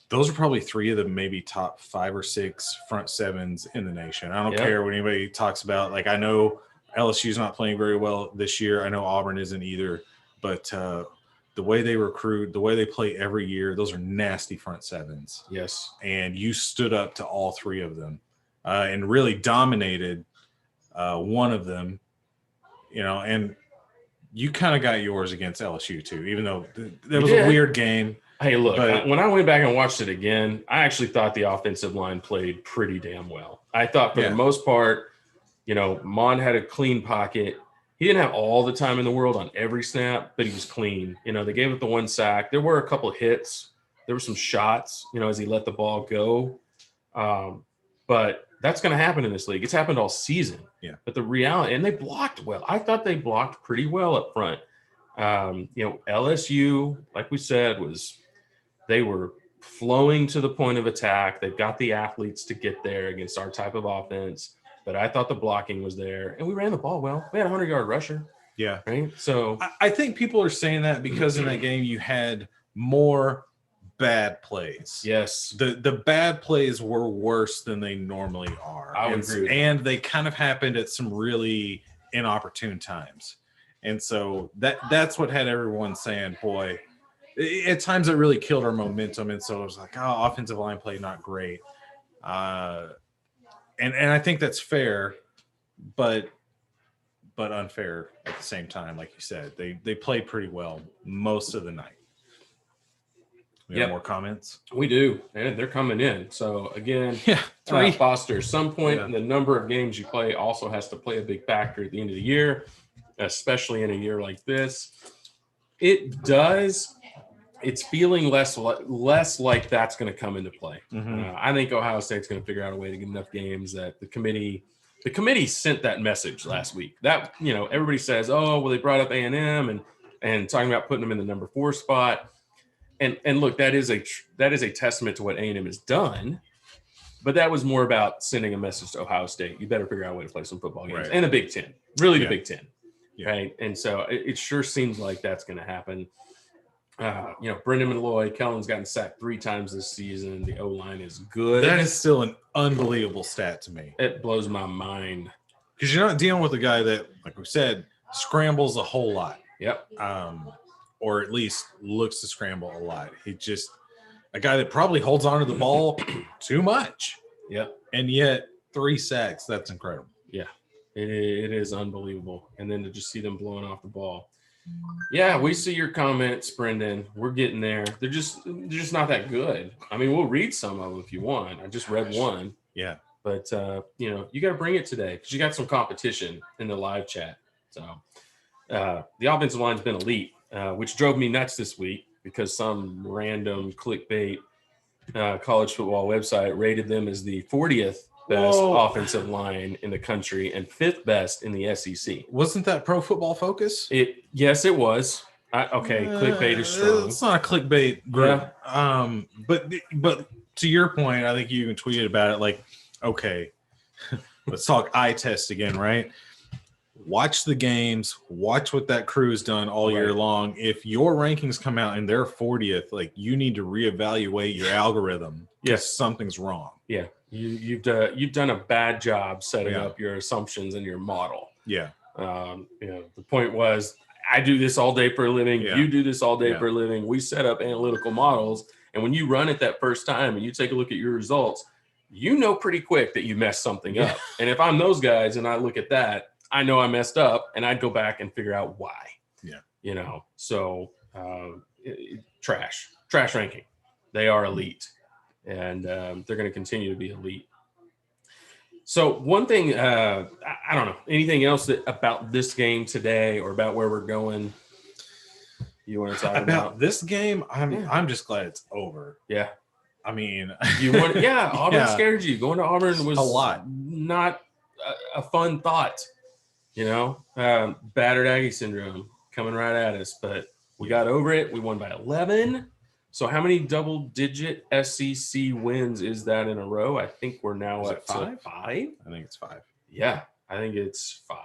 those are probably three of the maybe top 5 or 6 front sevens in the nation. I don't care what anybody talks about. Like, I know LSU's not playing very well this year. I know Auburn isn't either. But the way they recruit, the way they play every year, those are nasty front sevens. Yes. And you stood up to all 3 of them and really dominated one of them, you know, and you kind of got yours against LSU too, even though that was a weird game. Hey, look, when I went back and watched it again, I actually thought the offensive line played pretty damn well. I thought for the most part, you know, Mond had a clean pocket. He didn't have all the time in the world on every snap, but he was clean. You know, they gave it the 1 sack. There were a couple of hits. There were some shots, you know, as he let the ball go. But that's going to happen in this league. It's happened all season. Yeah. But the reality, and they blocked well. I thought they blocked pretty well up front. You know, LSU, like we said, they were flowing to the point of attack. They've got the athletes to get there against our type of offense. But I thought the blocking was there, and we ran the ball well. We had a 100-yard rusher. Yeah. Right. So I think people are saying that because in that game you had more bad plays. Yes. The bad plays were worse than they normally are. I would agree with and they kind of happened at some really inopportune times. And so that's what had everyone saying, boy, at times it really killed our momentum. And so it was like, oh, offensive line play not great. And I think that's fair, but unfair at the same time. Like you said, they played pretty well most of the night. We have more comments? We do, and they're coming in. So again, 3. Foster, some point in the number of games you play also has to play a big factor at the end of the year, especially in a year like this. It does. It's feeling less like that's going to come into play. Mm-hmm. I think Ohio State's going to figure out a way to get enough games that the committee sent that message last week. That, you know, everybody says, oh, well, they brought up A&M and talking about putting them in the number 4 spot. And look, that is a testament to what A&M has done, but that was more about sending a message to Ohio State. You better figure out a way to play some football games, and the Big Ten, really the Big Ten, right? And so it sure seems like that's going to happen. You know, Brendan Malloy, Kellen's gotten sacked 3 times this season. The O-line is good. That is still an unbelievable stat to me. It blows my mind because you're not dealing with a guy that, like we said, scrambles a whole lot. Yep. or at least looks to scramble a lot. He just a guy that probably holds on to the ball too much. Yep. And yet 3 sacks. That's incredible. Yeah, it is unbelievable. And then to just see them blowing off the ball. Yeah, we see your comments, Brendan. We're getting there. They're just not that good. I mean, we'll read some of them if you want. I just read one. Yeah. But, you got to bring it today because you got some competition in the live chat. So the offensive line's been elite, which drove me nuts this week because some random clickbait college football website rated them as the 40th best offensive line in the country and 5th best in the SEC. Wasn't that Pro Football Focus? Yes, it was. Clickbait is strong. It's not a clickbait group. Yeah. But to your point, I think you even tweeted about it like, okay, let's talk eye test again, right? Watch the games, watch what that crew's done all year long. If your rankings come out and they're 40th, like you need to reevaluate your algorithm. Yes, something's wrong. Yeah. You've done a bad job setting up your assumptions and your model. Yeah. The point was, I do this all day for a living. Yeah. You do this all day for a living. We set up analytical models. And when you run it that first time and you take a look at your results, you know pretty quick that you messed something up. And if I'm those guys and I look at that, I know I messed up and I'd go back and figure out why. Yeah. So trash ranking. They are elite. And they're going to continue to be elite. So one thing, I don't know, anything else about this game today or about where we're going you want to talk about? This game? I'm just glad it's over. Yeah. I mean, Auburn scared you. Going to Auburn was a lot. Not a fun thought, battered Aggie syndrome coming right at us, but we got over it. We won by 11. So how many double-digit SEC wins is that in a row? I think we're now at 5. I think it's 5. Yeah, I think it's 5.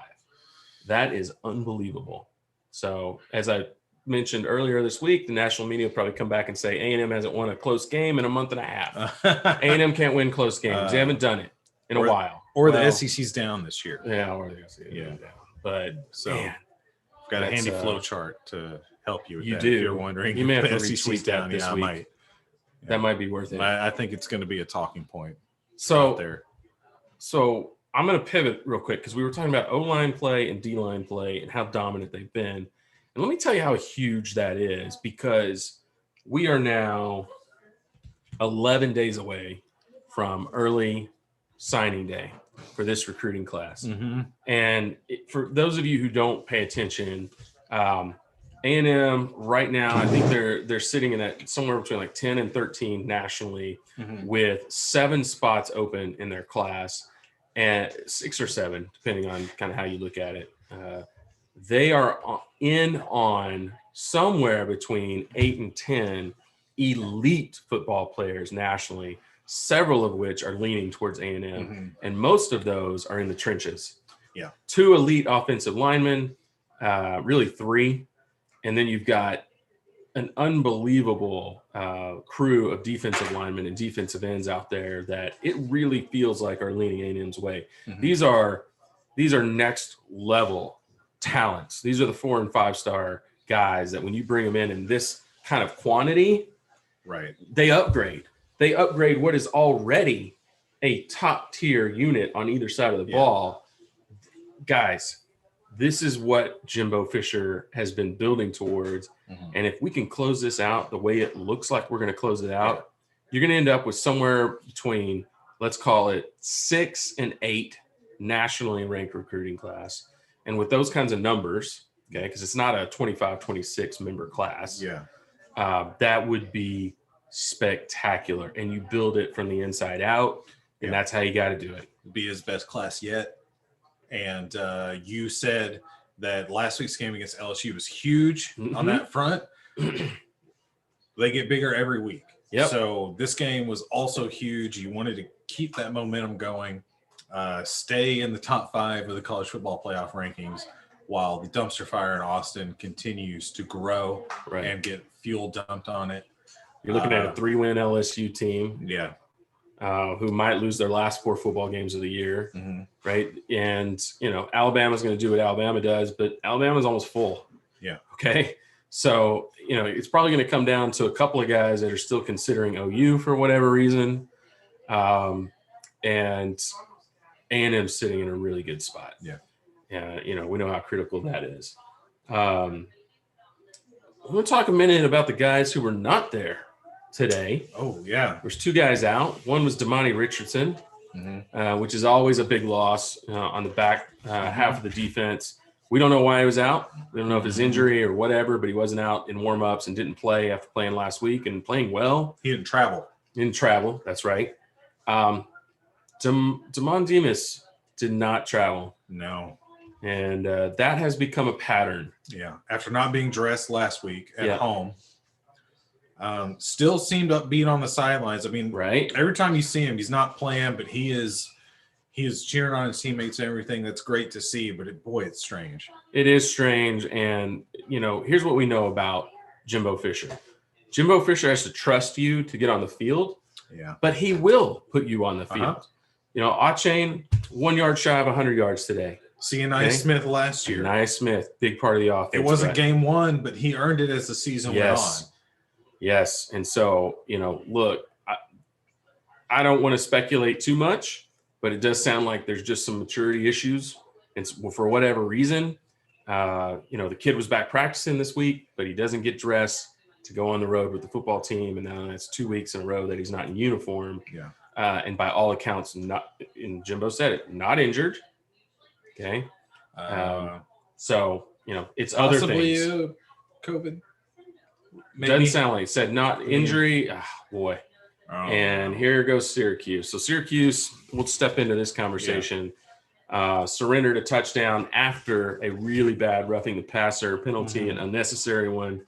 That is unbelievable. So as I mentioned earlier this week, the national media will probably come back and say A&M hasn't won a close game in a month and a half. A&M can't win close games. They haven't done it in a while. Or the SEC's down this year. Yeah, or the SEC's down. But got a handy flow chart to help you with that. Do. If you're wondering, you may have to SEC's retweet that this week. I might. That might be worth it. I think it's going to be a talking point. So there. So I'm going to pivot real quick because we were talking about O-line play and D-line play and how dominant they've been. And let me tell you how huge that is because we are now 11 days away from early signing day for this recruiting class. Mm-hmm. And for those of you who don't pay attention, A&M right now, I think they're sitting in that somewhere between like 10 and 13 nationally with 7 spots open in their class and 6 or 7, depending on kind of how you look at it. They are on somewhere between 8 and 10 elite football players nationally, several of which are leaning towards A&M, and most of those are in the trenches. Yeah, 2 elite offensive linemen, really 3, and then you've got an unbelievable crew of defensive linemen and defensive ends out there that it really feels like are leaning A&M's way. These are next level talents. These are the 4- and 5-star guys that when you bring them in this kind of quantity, right, they upgrade. They upgrade what is already a top tier unit on either side of the ball. Guys, this is what Jimbo Fisher has been building towards. And if we can close this out the way it looks like we're going to close it out, you're going to end up with somewhere between, let's call it 6 and 8 nationally ranked recruiting class. And with those kinds of numbers, okay, because it's not a 25, 26 member class. That would be spectacular. And you build it from the inside out. And that's how you got to do it. Be his best class yet. And you said that last week's game against LSU was huge on that front. They get bigger every week. So this game was also huge. You wanted to keep that momentum going, stay in the top 5 of the college football playoff rankings while the dumpster fire in Austin continues to grow and get fuel dumped on it. You're looking at a 3-win LSU team. Who might lose their last 4 football games of the year, right? And, Alabama's going to do what Alabama does, but Alabama's almost full. Okay? So, it's probably going to come down to a couple of guys that are still considering OU for whatever reason. And A&M's sitting in a really good spot. Yeah. We know how critical that is. I'm going to talk a minute about the guys who were not there today. Oh, yeah. There's 2 guys out. One was Damani Richardson, which is always a big loss on the back half of the defense. We don't know why he was out. We don't know if it's injury or whatever, but he wasn't out in warm-ups and didn't play after playing last week and playing well. He didn't travel. That's right. Damon Demas did not travel. No. And that has become a pattern. Yeah. After not being dressed last week at home, still seemed upbeat on the sidelines. I mean, right. Every time you see him, he's not playing, but he is cheering on his teammates and everything. That's great to see, but it's strange. It is strange. And, here's what we know about Jimbo Fisher. Jimbo Fisher has to trust you to get on the field. Yeah. But he will put you on the field. Achane, 1 yard shy of 100 yards today. C.N.I. Smith last year. Nice Smith, big part of the offense. It wasn't game 1, but he earned it as the season went on. Yes. And so, look, I don't want to speculate too much, but it does sound like there's just some maturity issues. And for whatever reason, the kid was back practicing this week, but he doesn't get dressed to go on the road with the football team. And now that's 2 weeks in a row that he's not in uniform. Yeah. And by all accounts, and Jimbo said it, not injured. Okay. So, it's other things. COVID. Maybe. Doesn't sound like it. Said not injury. Boy. Oh, Here goes Syracuse. So Syracuse, we'll step into this conversation. Surrendered a touchdown after a really bad roughing the passer penalty, an unnecessary one.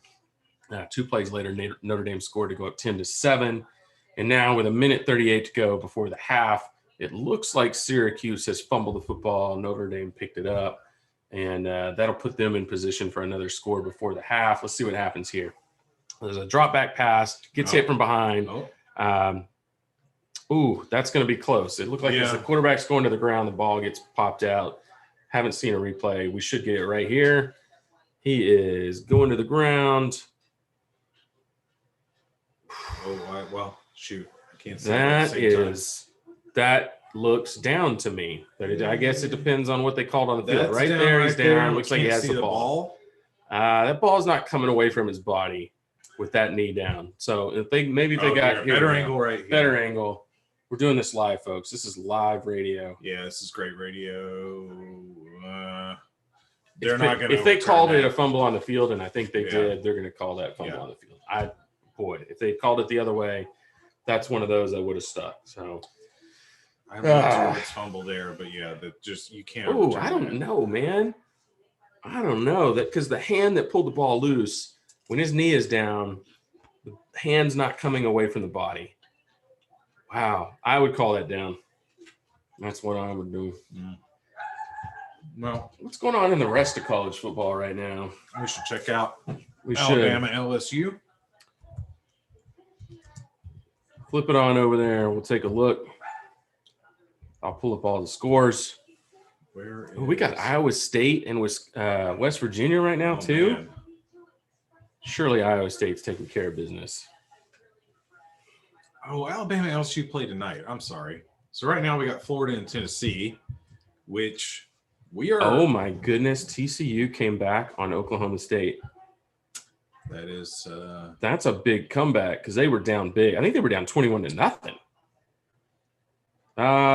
2 plays later, Notre Dame scored to go up 10-7. And now with 1:38 to go before the half, it looks like Syracuse has fumbled the football. Notre Dame picked it up, and that'll put them in position for another score before the half. Let's see what happens here. There's a drop back pass, gets hit from behind. That's going to be close. It looked like as the quarterback's going to the ground, the ball gets popped out. Haven't seen a replay. We should get it right here. He is going to the ground. Well, shoot. I can't say that looks down to me. But I guess it depends on what they called on the field. That's Right down, there, right he's there. down. Looks like he has the ball. That ball's not coming away from his body with that knee down. So if they got better angle right here. Better angle. We're doing this live, folks. This is live radio. Yeah, this is great radio. If they called it a fumble on the field, and I think they did, they're going to call that fumble on the field. If they called it the other way, that's one of those that would have stuck. So I don't know it's fumble there, but you can't. Oh, I don't know, man. I don't know that because the hand that pulled the ball loose, when his knee is down, the hand's not coming away from the body. Wow, I would call that down. That's what I would do. Well, what's going on in the rest of college football right now? We should check out Alabama, LSU. Flip it on over there. We'll take a look. I'll pull up all the scores. We got Iowa State and West Virginia right now, too. Man. Surely Iowa State's taking care of business. Oh, Alabama LSU play tonight. I'm sorry. So right now we got Florida and Tennessee, which we are. Oh, my goodness. TCU came back on Oklahoma State. That is that's a big comeback because they were down big. I think they were down 21-0.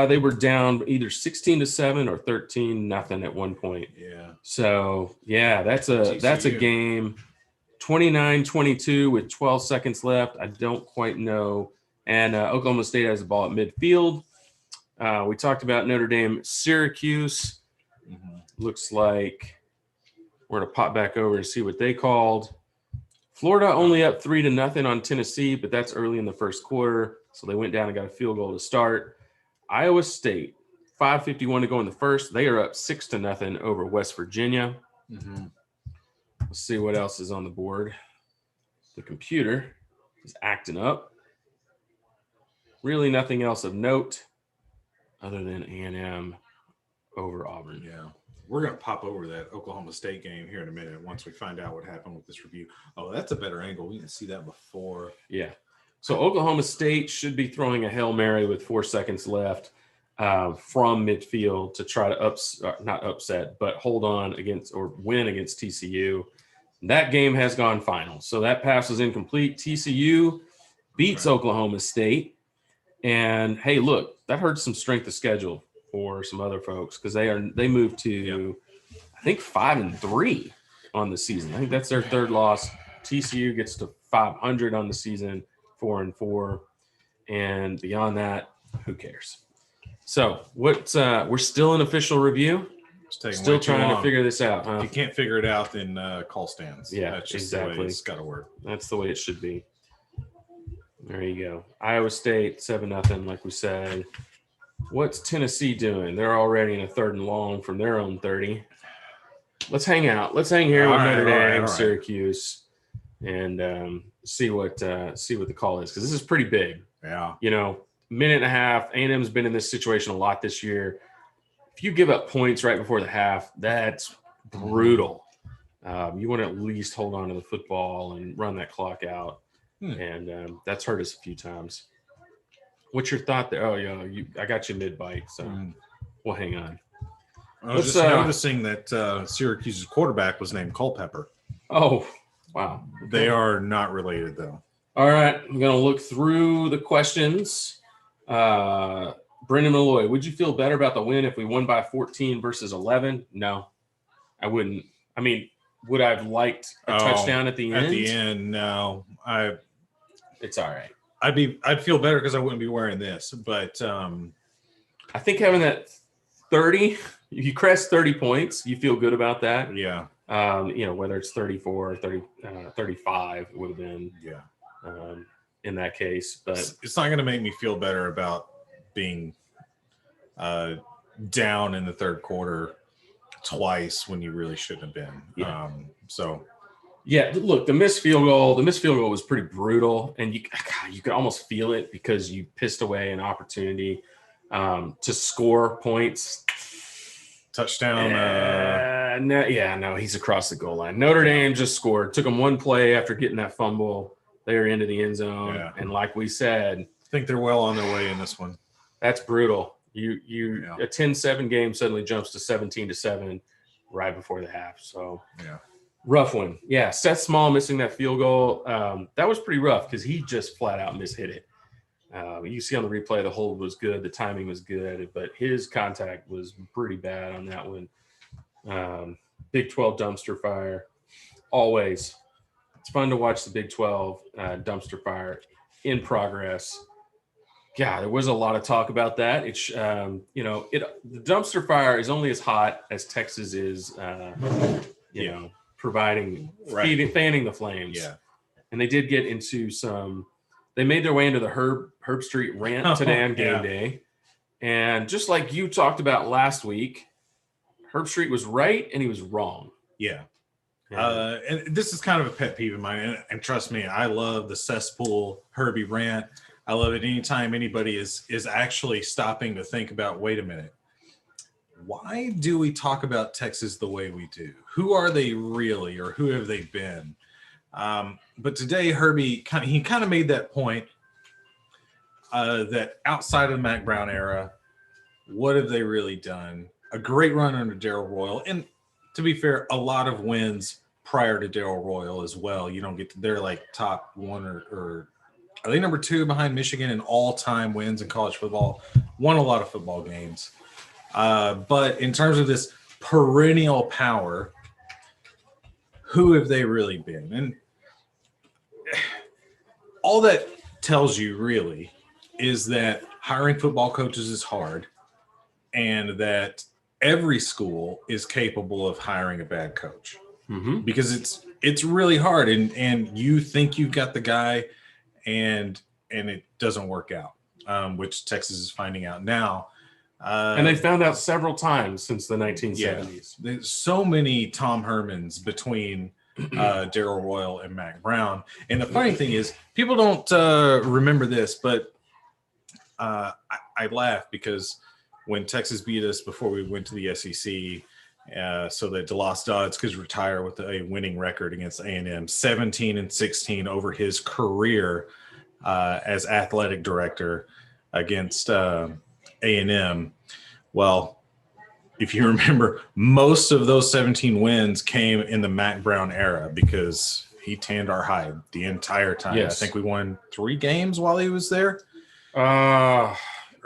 They were down either 16-7 or 13-0 at one point. Yeah. So that's a game. 29-22 with 12 seconds left. I don't quite know. And Oklahoma State has the ball at midfield. We talked about Notre Dame, Syracuse. Looks like we're gonna pop back over and see what they called. Florida only up 3-0 on Tennessee, but that's early in the first quarter. So they went down and got a field goal to start. Iowa State, 5:51 to go in the first. They are up 6-0 over West Virginia. Let's see what else is on the board. The computer is acting up. Really nothing else of note other than A&M over Auburn. Yeah. We're going to pop over that Oklahoma State game here in a minute once we find out what happened with this review. Oh, that's a better angle. We can see that before. Yeah. So Oklahoma State should be throwing a Hail Mary with 4 seconds left from midfield to try to not upset, but hold on against or win against TCU. That game has gone final. So that pass was incomplete. TCU beats Oklahoma State. And hey, look, that hurts some strength of schedule for some other folks because they moved to I think 5-3 on the season. I think that's their third loss. TCU gets to 500 on the season, 4-4, and beyond that, who cares? So we're still in official review. Still trying to figure this out. Huh? If you can't figure it out, then call stands. Yeah, that's just exactly. the way it's got to work. That's the way it should be. There you go. Iowa State 7-0, like we said. What's Tennessee doing? They're already in a 3rd and long from their own 30. Let's hang out. Let's hang here with Notre Dame, Syracuse, and see what the call is because this is pretty big. Yeah. Minute and a half. A&M's been in this situation a lot this year. If you give up points right before the half, that's brutal. You want to at least hold on to the football and run that clock out. And that's hurt us a few times. What's your thought there? Oh, yeah, I got you mid-bite, so we'll hang on. I was just noticing that Syracuse's quarterback was named Culpepper. Oh, wow. They are not related, though. All right, I'm going to look through the questions. Brendan Malloy, would you feel better about the win if we won by 14 versus 11? No, I wouldn't. I mean, would I have liked a touchdown at the end? At the end, no. It's all right. I'd feel better because I wouldn't be wearing this, but I think having that 30, if you crest 30 points, you feel good about that. Yeah. Whether it's 34 or 35, it would have been in that case. But it's not going to make me feel better about being down in the third quarter twice when you really shouldn't have been. Yeah. Yeah, look, the missed field goal was pretty brutal, and you could almost feel it because you pissed away an opportunity to score points. Touchdown. No, he's across the goal line. Notre Dame just scored. Took them one play after getting that fumble. They were into the end zone, and like we said, I think they're well on their way in this one. That's brutal. A 10-7 game suddenly jumps to 17-7 right before the half. So rough one. Yeah, Seth Small missing that field goal. That was pretty rough because he just flat out mishit it. You see on the replay, the hold was good, the timing was good, but his contact was pretty bad on that one. Big 12 dumpster fire. Always. It's fun to watch the Big 12 dumpster fire in progress. Yeah, there was a lot of talk about that. It's the dumpster fire is only as hot as Texas is, providing, fanning the flames. Yeah, and they did get into some. They made their way into the Herb Street rant today on game day, and just like you talked about last week, Herb Street was right and he was wrong. Yeah. And this is kind of a pet peeve of mine, and trust me, I love the cesspool Herbie rant. I love it anytime anybody is actually stopping to think about, wait a minute, why do we talk about Texas the way we do? Who are they really, or who have they been? But today, Herbie kind of made that point that outside of the Mac Brown era, what have they really done? A great run under Darrell Royal, and to be fair, a lot of wins prior to Darrell Royal as well. You don't get to, they're like top one or are they number 2 behind Michigan in all-time wins in college football? Won a lot of football games. But in terms of this perennial power, who have they really been? And all that tells you really is that hiring football coaches is hard, and that every school is capable of hiring a bad coach because it's really hard. And you think you've got the guy and it doesn't work out, which Texas is finding out now. And they found out several times since the 1970s. Yeah, there's so many Tom Hermans between Darrell Royal and Mac Brown. And the funny thing is, people don't remember this, but I laugh because when Texas beat us before we went to the SEC, so that DeLoss Dodds could retire with a winning record against A&M, 17-16 over his career as athletic director against A&M. Well, if you remember, most of those 17 wins came in the Mac Brown era because he tanned our hide the entire time. Yes. I think we won 3 games while he was there. Or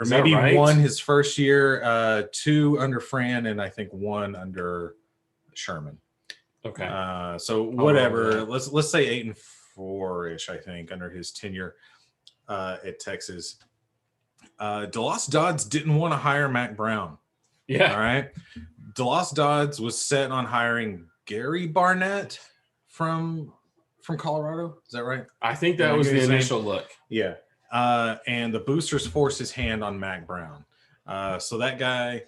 Is maybe that right? 1 his first year, 2 under Fran, and I think 1 under Sherman. Okay. So whatever. Let's say 8-4-ish, I think, under his tenure at Texas. DeLoss Dodds didn't want to hire Mac Brown. Yeah. All right. DeLoss Dodds was set on hiring Gary Barnett from Colorado. Is that right? I think that was the initial look. Yeah. And the boosters forced his hand on Mac Brown. So that guy,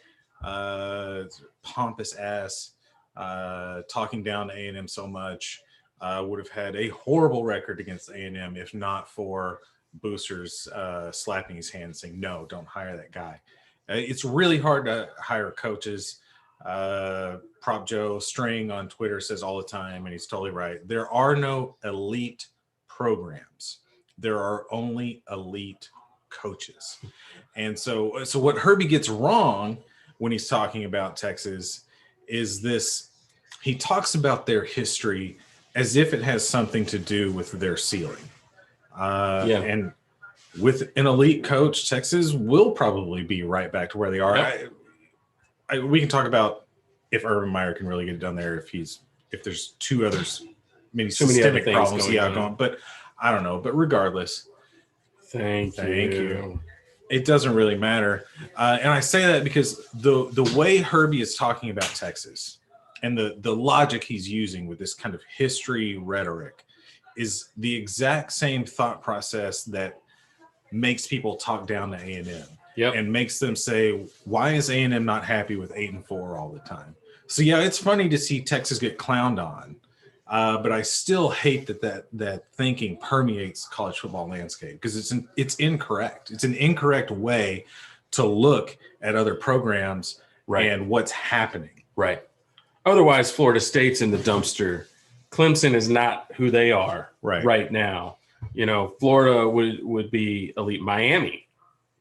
pompous ass, talking down to A&M so much, would have had a horrible record against A&M if not for boosters slapping his hand saying, no, don't hire that guy. It's really hard to hire coaches. Prop Joe String on Twitter says all the time, and he's totally right, there are no elite programs. There are only elite coaches. And so what Herbie gets wrong when he's talking about Texas is this: he talks about their history as if it has something to do with their ceiling. And with an elite coach, Texas will probably be right back to where they are. Yep. We can talk about if Urban Meyer can really get it done there, if there's two others, maybe systemic problems going, but I don't know. But regardless, thank you. It doesn't really matter. And I say that because the way Herbie is talking about Texas and the logic he's using with this kind of history rhetoric is the exact same thought process that makes people talk down to A&M. Yep. And makes them say, why is A&M not happy with 8-4 all the time? So yeah, it's funny to see Texas get clowned on, but I still hate that thinking permeates the college football landscape because it's incorrect. It's an incorrect way to look at other programs and what's happening. Right. Otherwise, Florida State's in the dumpster. Clemson is not who they are right now. You know, Florida would be elite. Miami.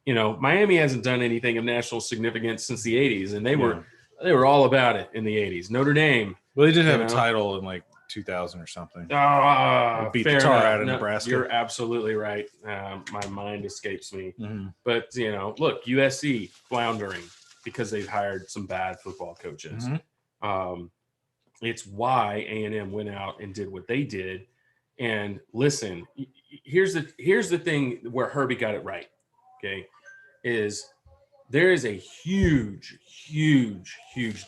You know, Miami hasn't done anything of national significance since the 80s, and they were all about it in the 80s. Notre Dame. Well, they did have a title in like 2000 or something. Beat the tar out of Nebraska. You're absolutely right. My mind escapes me. Mm-hmm. But, you know, look, USC floundering because they've hired some bad football coaches. Mm-hmm. It's why A&M went out and did what they did. And listen, here's the thing where Herbie got it right. Okay. Is there is a huge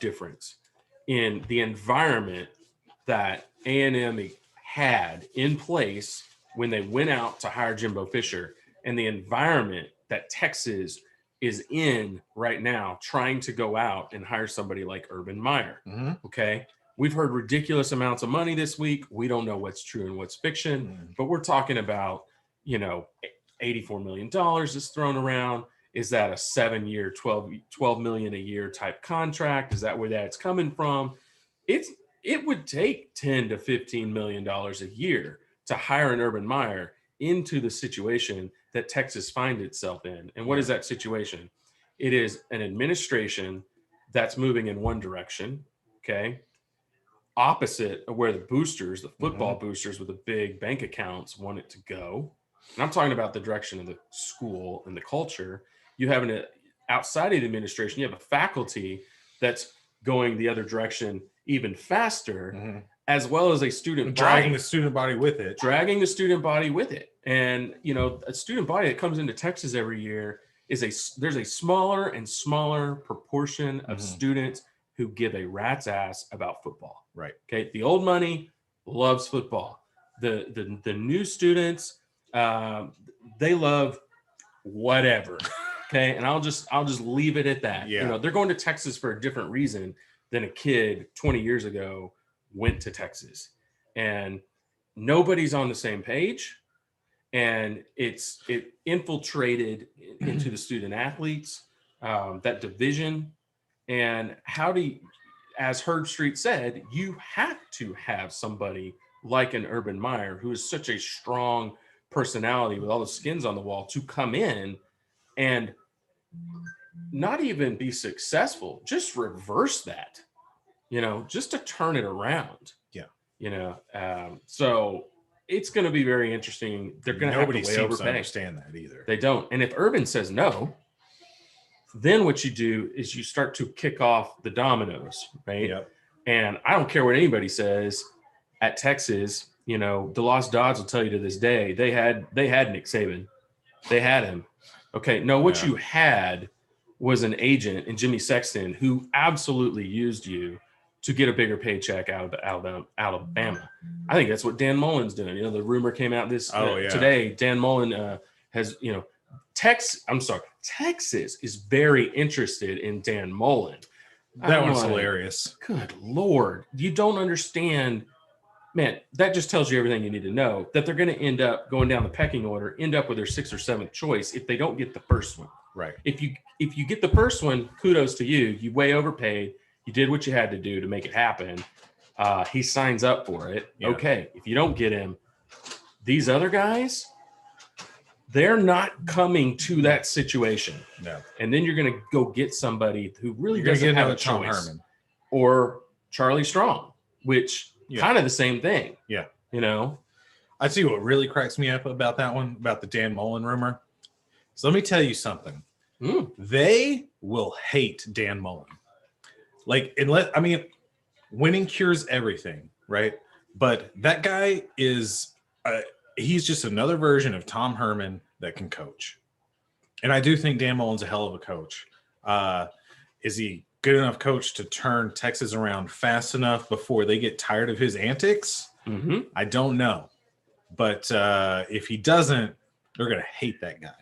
difference in the environment that A&M had in place when they went out to hire Jimbo Fisher and the environment that Texas is in right now trying to go out and hire somebody like Urban Meyer. Mm-hmm. Okay. We've heard ridiculous amounts of money this week. We don't know what's true and what's fiction, but we're talking about, you know, $84 million is thrown around. Is that a 7-year, $12 million a year type contract? Is that where that's coming from? It would take $10 to $15 million a year to hire an Urban Meyer into the situation that Texas finds itself in. And what is that situation? It is an administration that's moving in one direction, okay? Opposite of where the boosters, the football boosters with the big bank accounts want it to go. And I'm talking about the direction of the school and the culture. You have outside of the administration, you have a faculty that's going the other direction even faster, as well as a student dragging the student body with it. And, you know, a student body that comes into Texas every year there's a smaller and smaller proportion of students who give a rat's ass about football. Right. Okay. The old money loves football. The new students, they love whatever. Okay. And I'll just leave it at that. Yeah. You know, they're going to Texas for a different reason than a kid 20 years ago went to Texas. And nobody's on the same page. And it infiltrated into the student athletes, that division. And as Herb Street said, you have to have somebody like an Urban Meyer, who is such a strong personality with all the skins on the wall, to come in and not even be successful, just reverse that, just to turn it around. So it's going to be very interesting. They're going to have to way seems overpay. to understand that either. They don't. And if Urban says no, then what you do is you start to kick off the dominoes, right? Yep. And I don't care what anybody says at Texas, the Lost Dodds will tell you to this day, they had Nick Saban. They had him. Okay. No, what you had was an agent in Jimmy Sexton who absolutely used you to get a bigger paycheck out of Alabama. I think that's what Dan Mullen's doing. The rumor came out today. Dan Mullen has, Texas is very interested in Dan Mullen. That one's hilarious. Good Lord. You don't understand. Man, that just tells you everything you need to know, that they're going to end up going down the pecking order, end up with their 6th or 7th choice if they don't get the first one. Right. If you get the first one, kudos to you. You way overpaid. You did what you had to do to make it happen. He signs up for it. Yeah. Okay. If you don't get him, these other guys, they're not coming to that situation. No. And then you're going to go get somebody who really doesn't have a choice. Tom Herman. Or Charlie Strong, which kind of the same thing. Yeah. I see what really cracks me up about that one, about the Dan Mullen rumor. So let me tell you something. They will hate Dan Mullen. Winning cures everything, right? But that guy is, he's just another version of Tom Herman that can coach. And I do think Dan Mullen's a hell of a coach. Is he good enough coach to turn Texas around fast enough before they get tired of his antics? Mm-hmm. I don't know. But if he doesn't, they're going to hate that guy.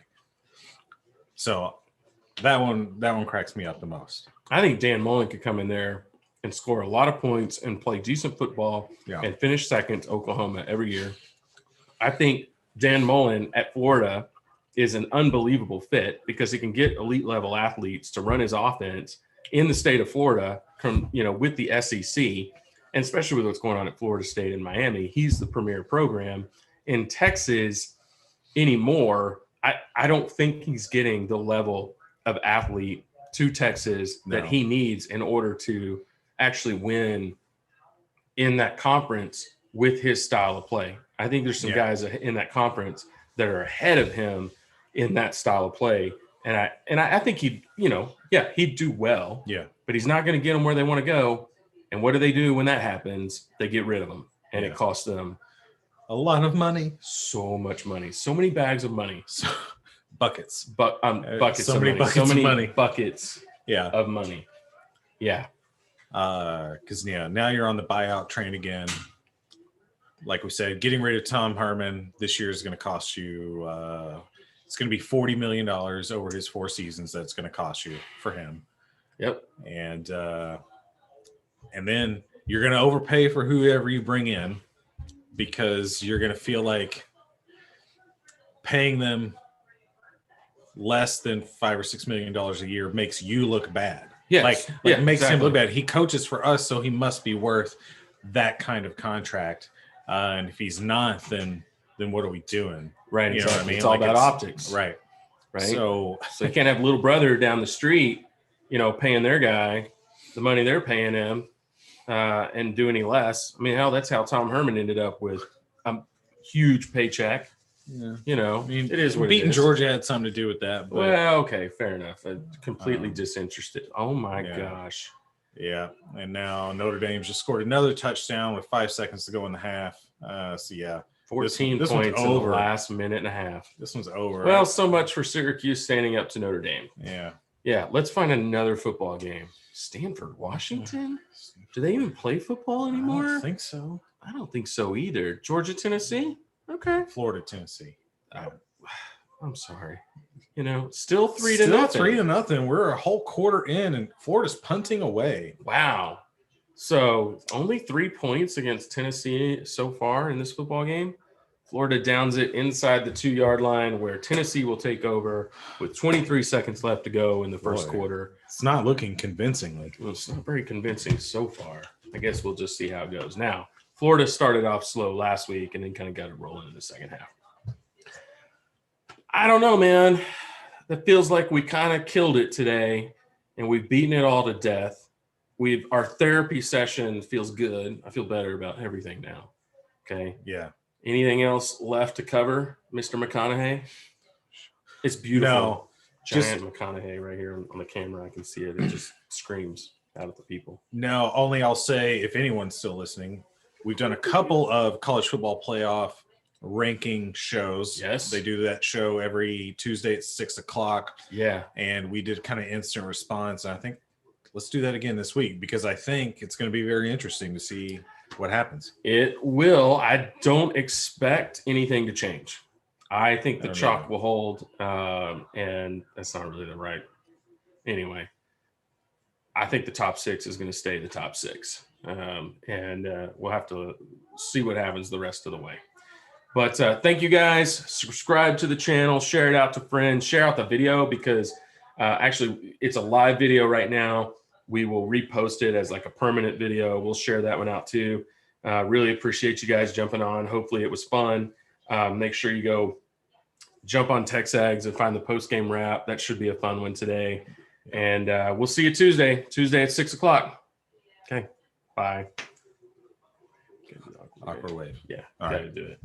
So that one cracks me up the most. I think Dan Mullen could come in there and score a lot of points and play decent football and finish second to Oklahoma every year. I think Dan Mullen at Florida is an unbelievable fit because he can get elite level athletes to run his offense in the state of Florida with the SEC, and especially with what's going on at Florida State and Miami. He's the premier program. In Texas anymore, I don't think he's getting the level of athlete to Texas that he needs in order to actually win in that conference with his style of play. I think there's some guys in that conference that are ahead of him in that style of play. And I think he'd do well. Yeah. But he's not going to get them where they want to go. And what do they do when that happens? They get rid of them. And it costs them a lot of money. So much money. So many bags of money. Buckets. Buckets so of many money. Buckets So many of money. Buckets of money. Yeah. Because now you're on the buyout train again. Like we said, getting rid of Tom Herman this year is going to cost you it's going to be $40 million over his 4 seasons. That's going to cost you for him. Yep. And then you're going to overpay for whoever you bring in because you're going to feel like paying them less than $5 or $6 million a year makes you look bad. Yes. Like makes him look bad. He coaches for us, so he must be worth that kind of contract. And if he's not, then what are we doing? Right. You know what I mean? It's all about optics. Right. Right. So you can't have little brother down the street, paying their guy the money they're paying him and do any less. I mean, hell, that's how Tom Herman ended up with a huge paycheck. Yeah. I mean, it is what beating it is. Georgia had something to do with that. But, well, okay, fair enough. Completely disinterested. Oh my gosh. Yeah. And now Notre Dame just scored another touchdown with 5 seconds to go in the half. 14 this points one's in over. the last minute and a half. This one's over. Well, so much for Syracuse standing up to Notre Dame. Yeah. Yeah, let's find another football game. Stanford, Washington? Do they even play football anymore? I don't think so. I don't think so either. Georgia, Tennessee? Okay. Florida, Tennessee. I'm sorry. Still 3-0. 3-0. We're a whole quarter in, and Florida's punting away. Wow. So only 3 points against Tennessee so far in this football game. Florida downs it inside the 2-yard line where Tennessee will take over with 23 seconds left to go in the first Boy. quarter. It's not looking convincingly. Well, it's not very convincing so far. I guess we'll just see how it goes. Now, Florida started off slow last week and then kind of got it rolling in the second half. I don't know, man. That feels like we kind of killed it today and we've beaten it all to death. Our therapy session feels good. I feel better about everything now. Okay. Yeah. Anything else left to cover, Mr. McConaughey? It's beautiful. No. Giant McConaughey right here on the camera. I can see it. It just screams out at the people. No, only I'll say, if anyone's still listening, we've done a couple of college football playoff ranking shows. Yes. They do that show every Tuesday at 6:00. Yeah. And we did kind of instant response. And I think let's do that again this week because I think it's going to be very interesting to see what happens. It will. I don't expect anything to change. I think the chalk will hold, and that's not really the right. Anyway, I think the top 6 is going to stay the top 6, and we'll have to see what happens the rest of the way. But thank you guys. Subscribe to the channel, share it out to friends, share out the video because actually it's a live video right now. We will repost it as like a permanent video. We'll share that one out too. Really appreciate you guys jumping on. Hopefully it was fun. Make sure you go jump on TexAgs and find the post-game wrap. That should be a fun one today. And we'll see you Tuesday at 6:00. Okay. Bye. Awkward wave. Yeah. All Gotta right. do it.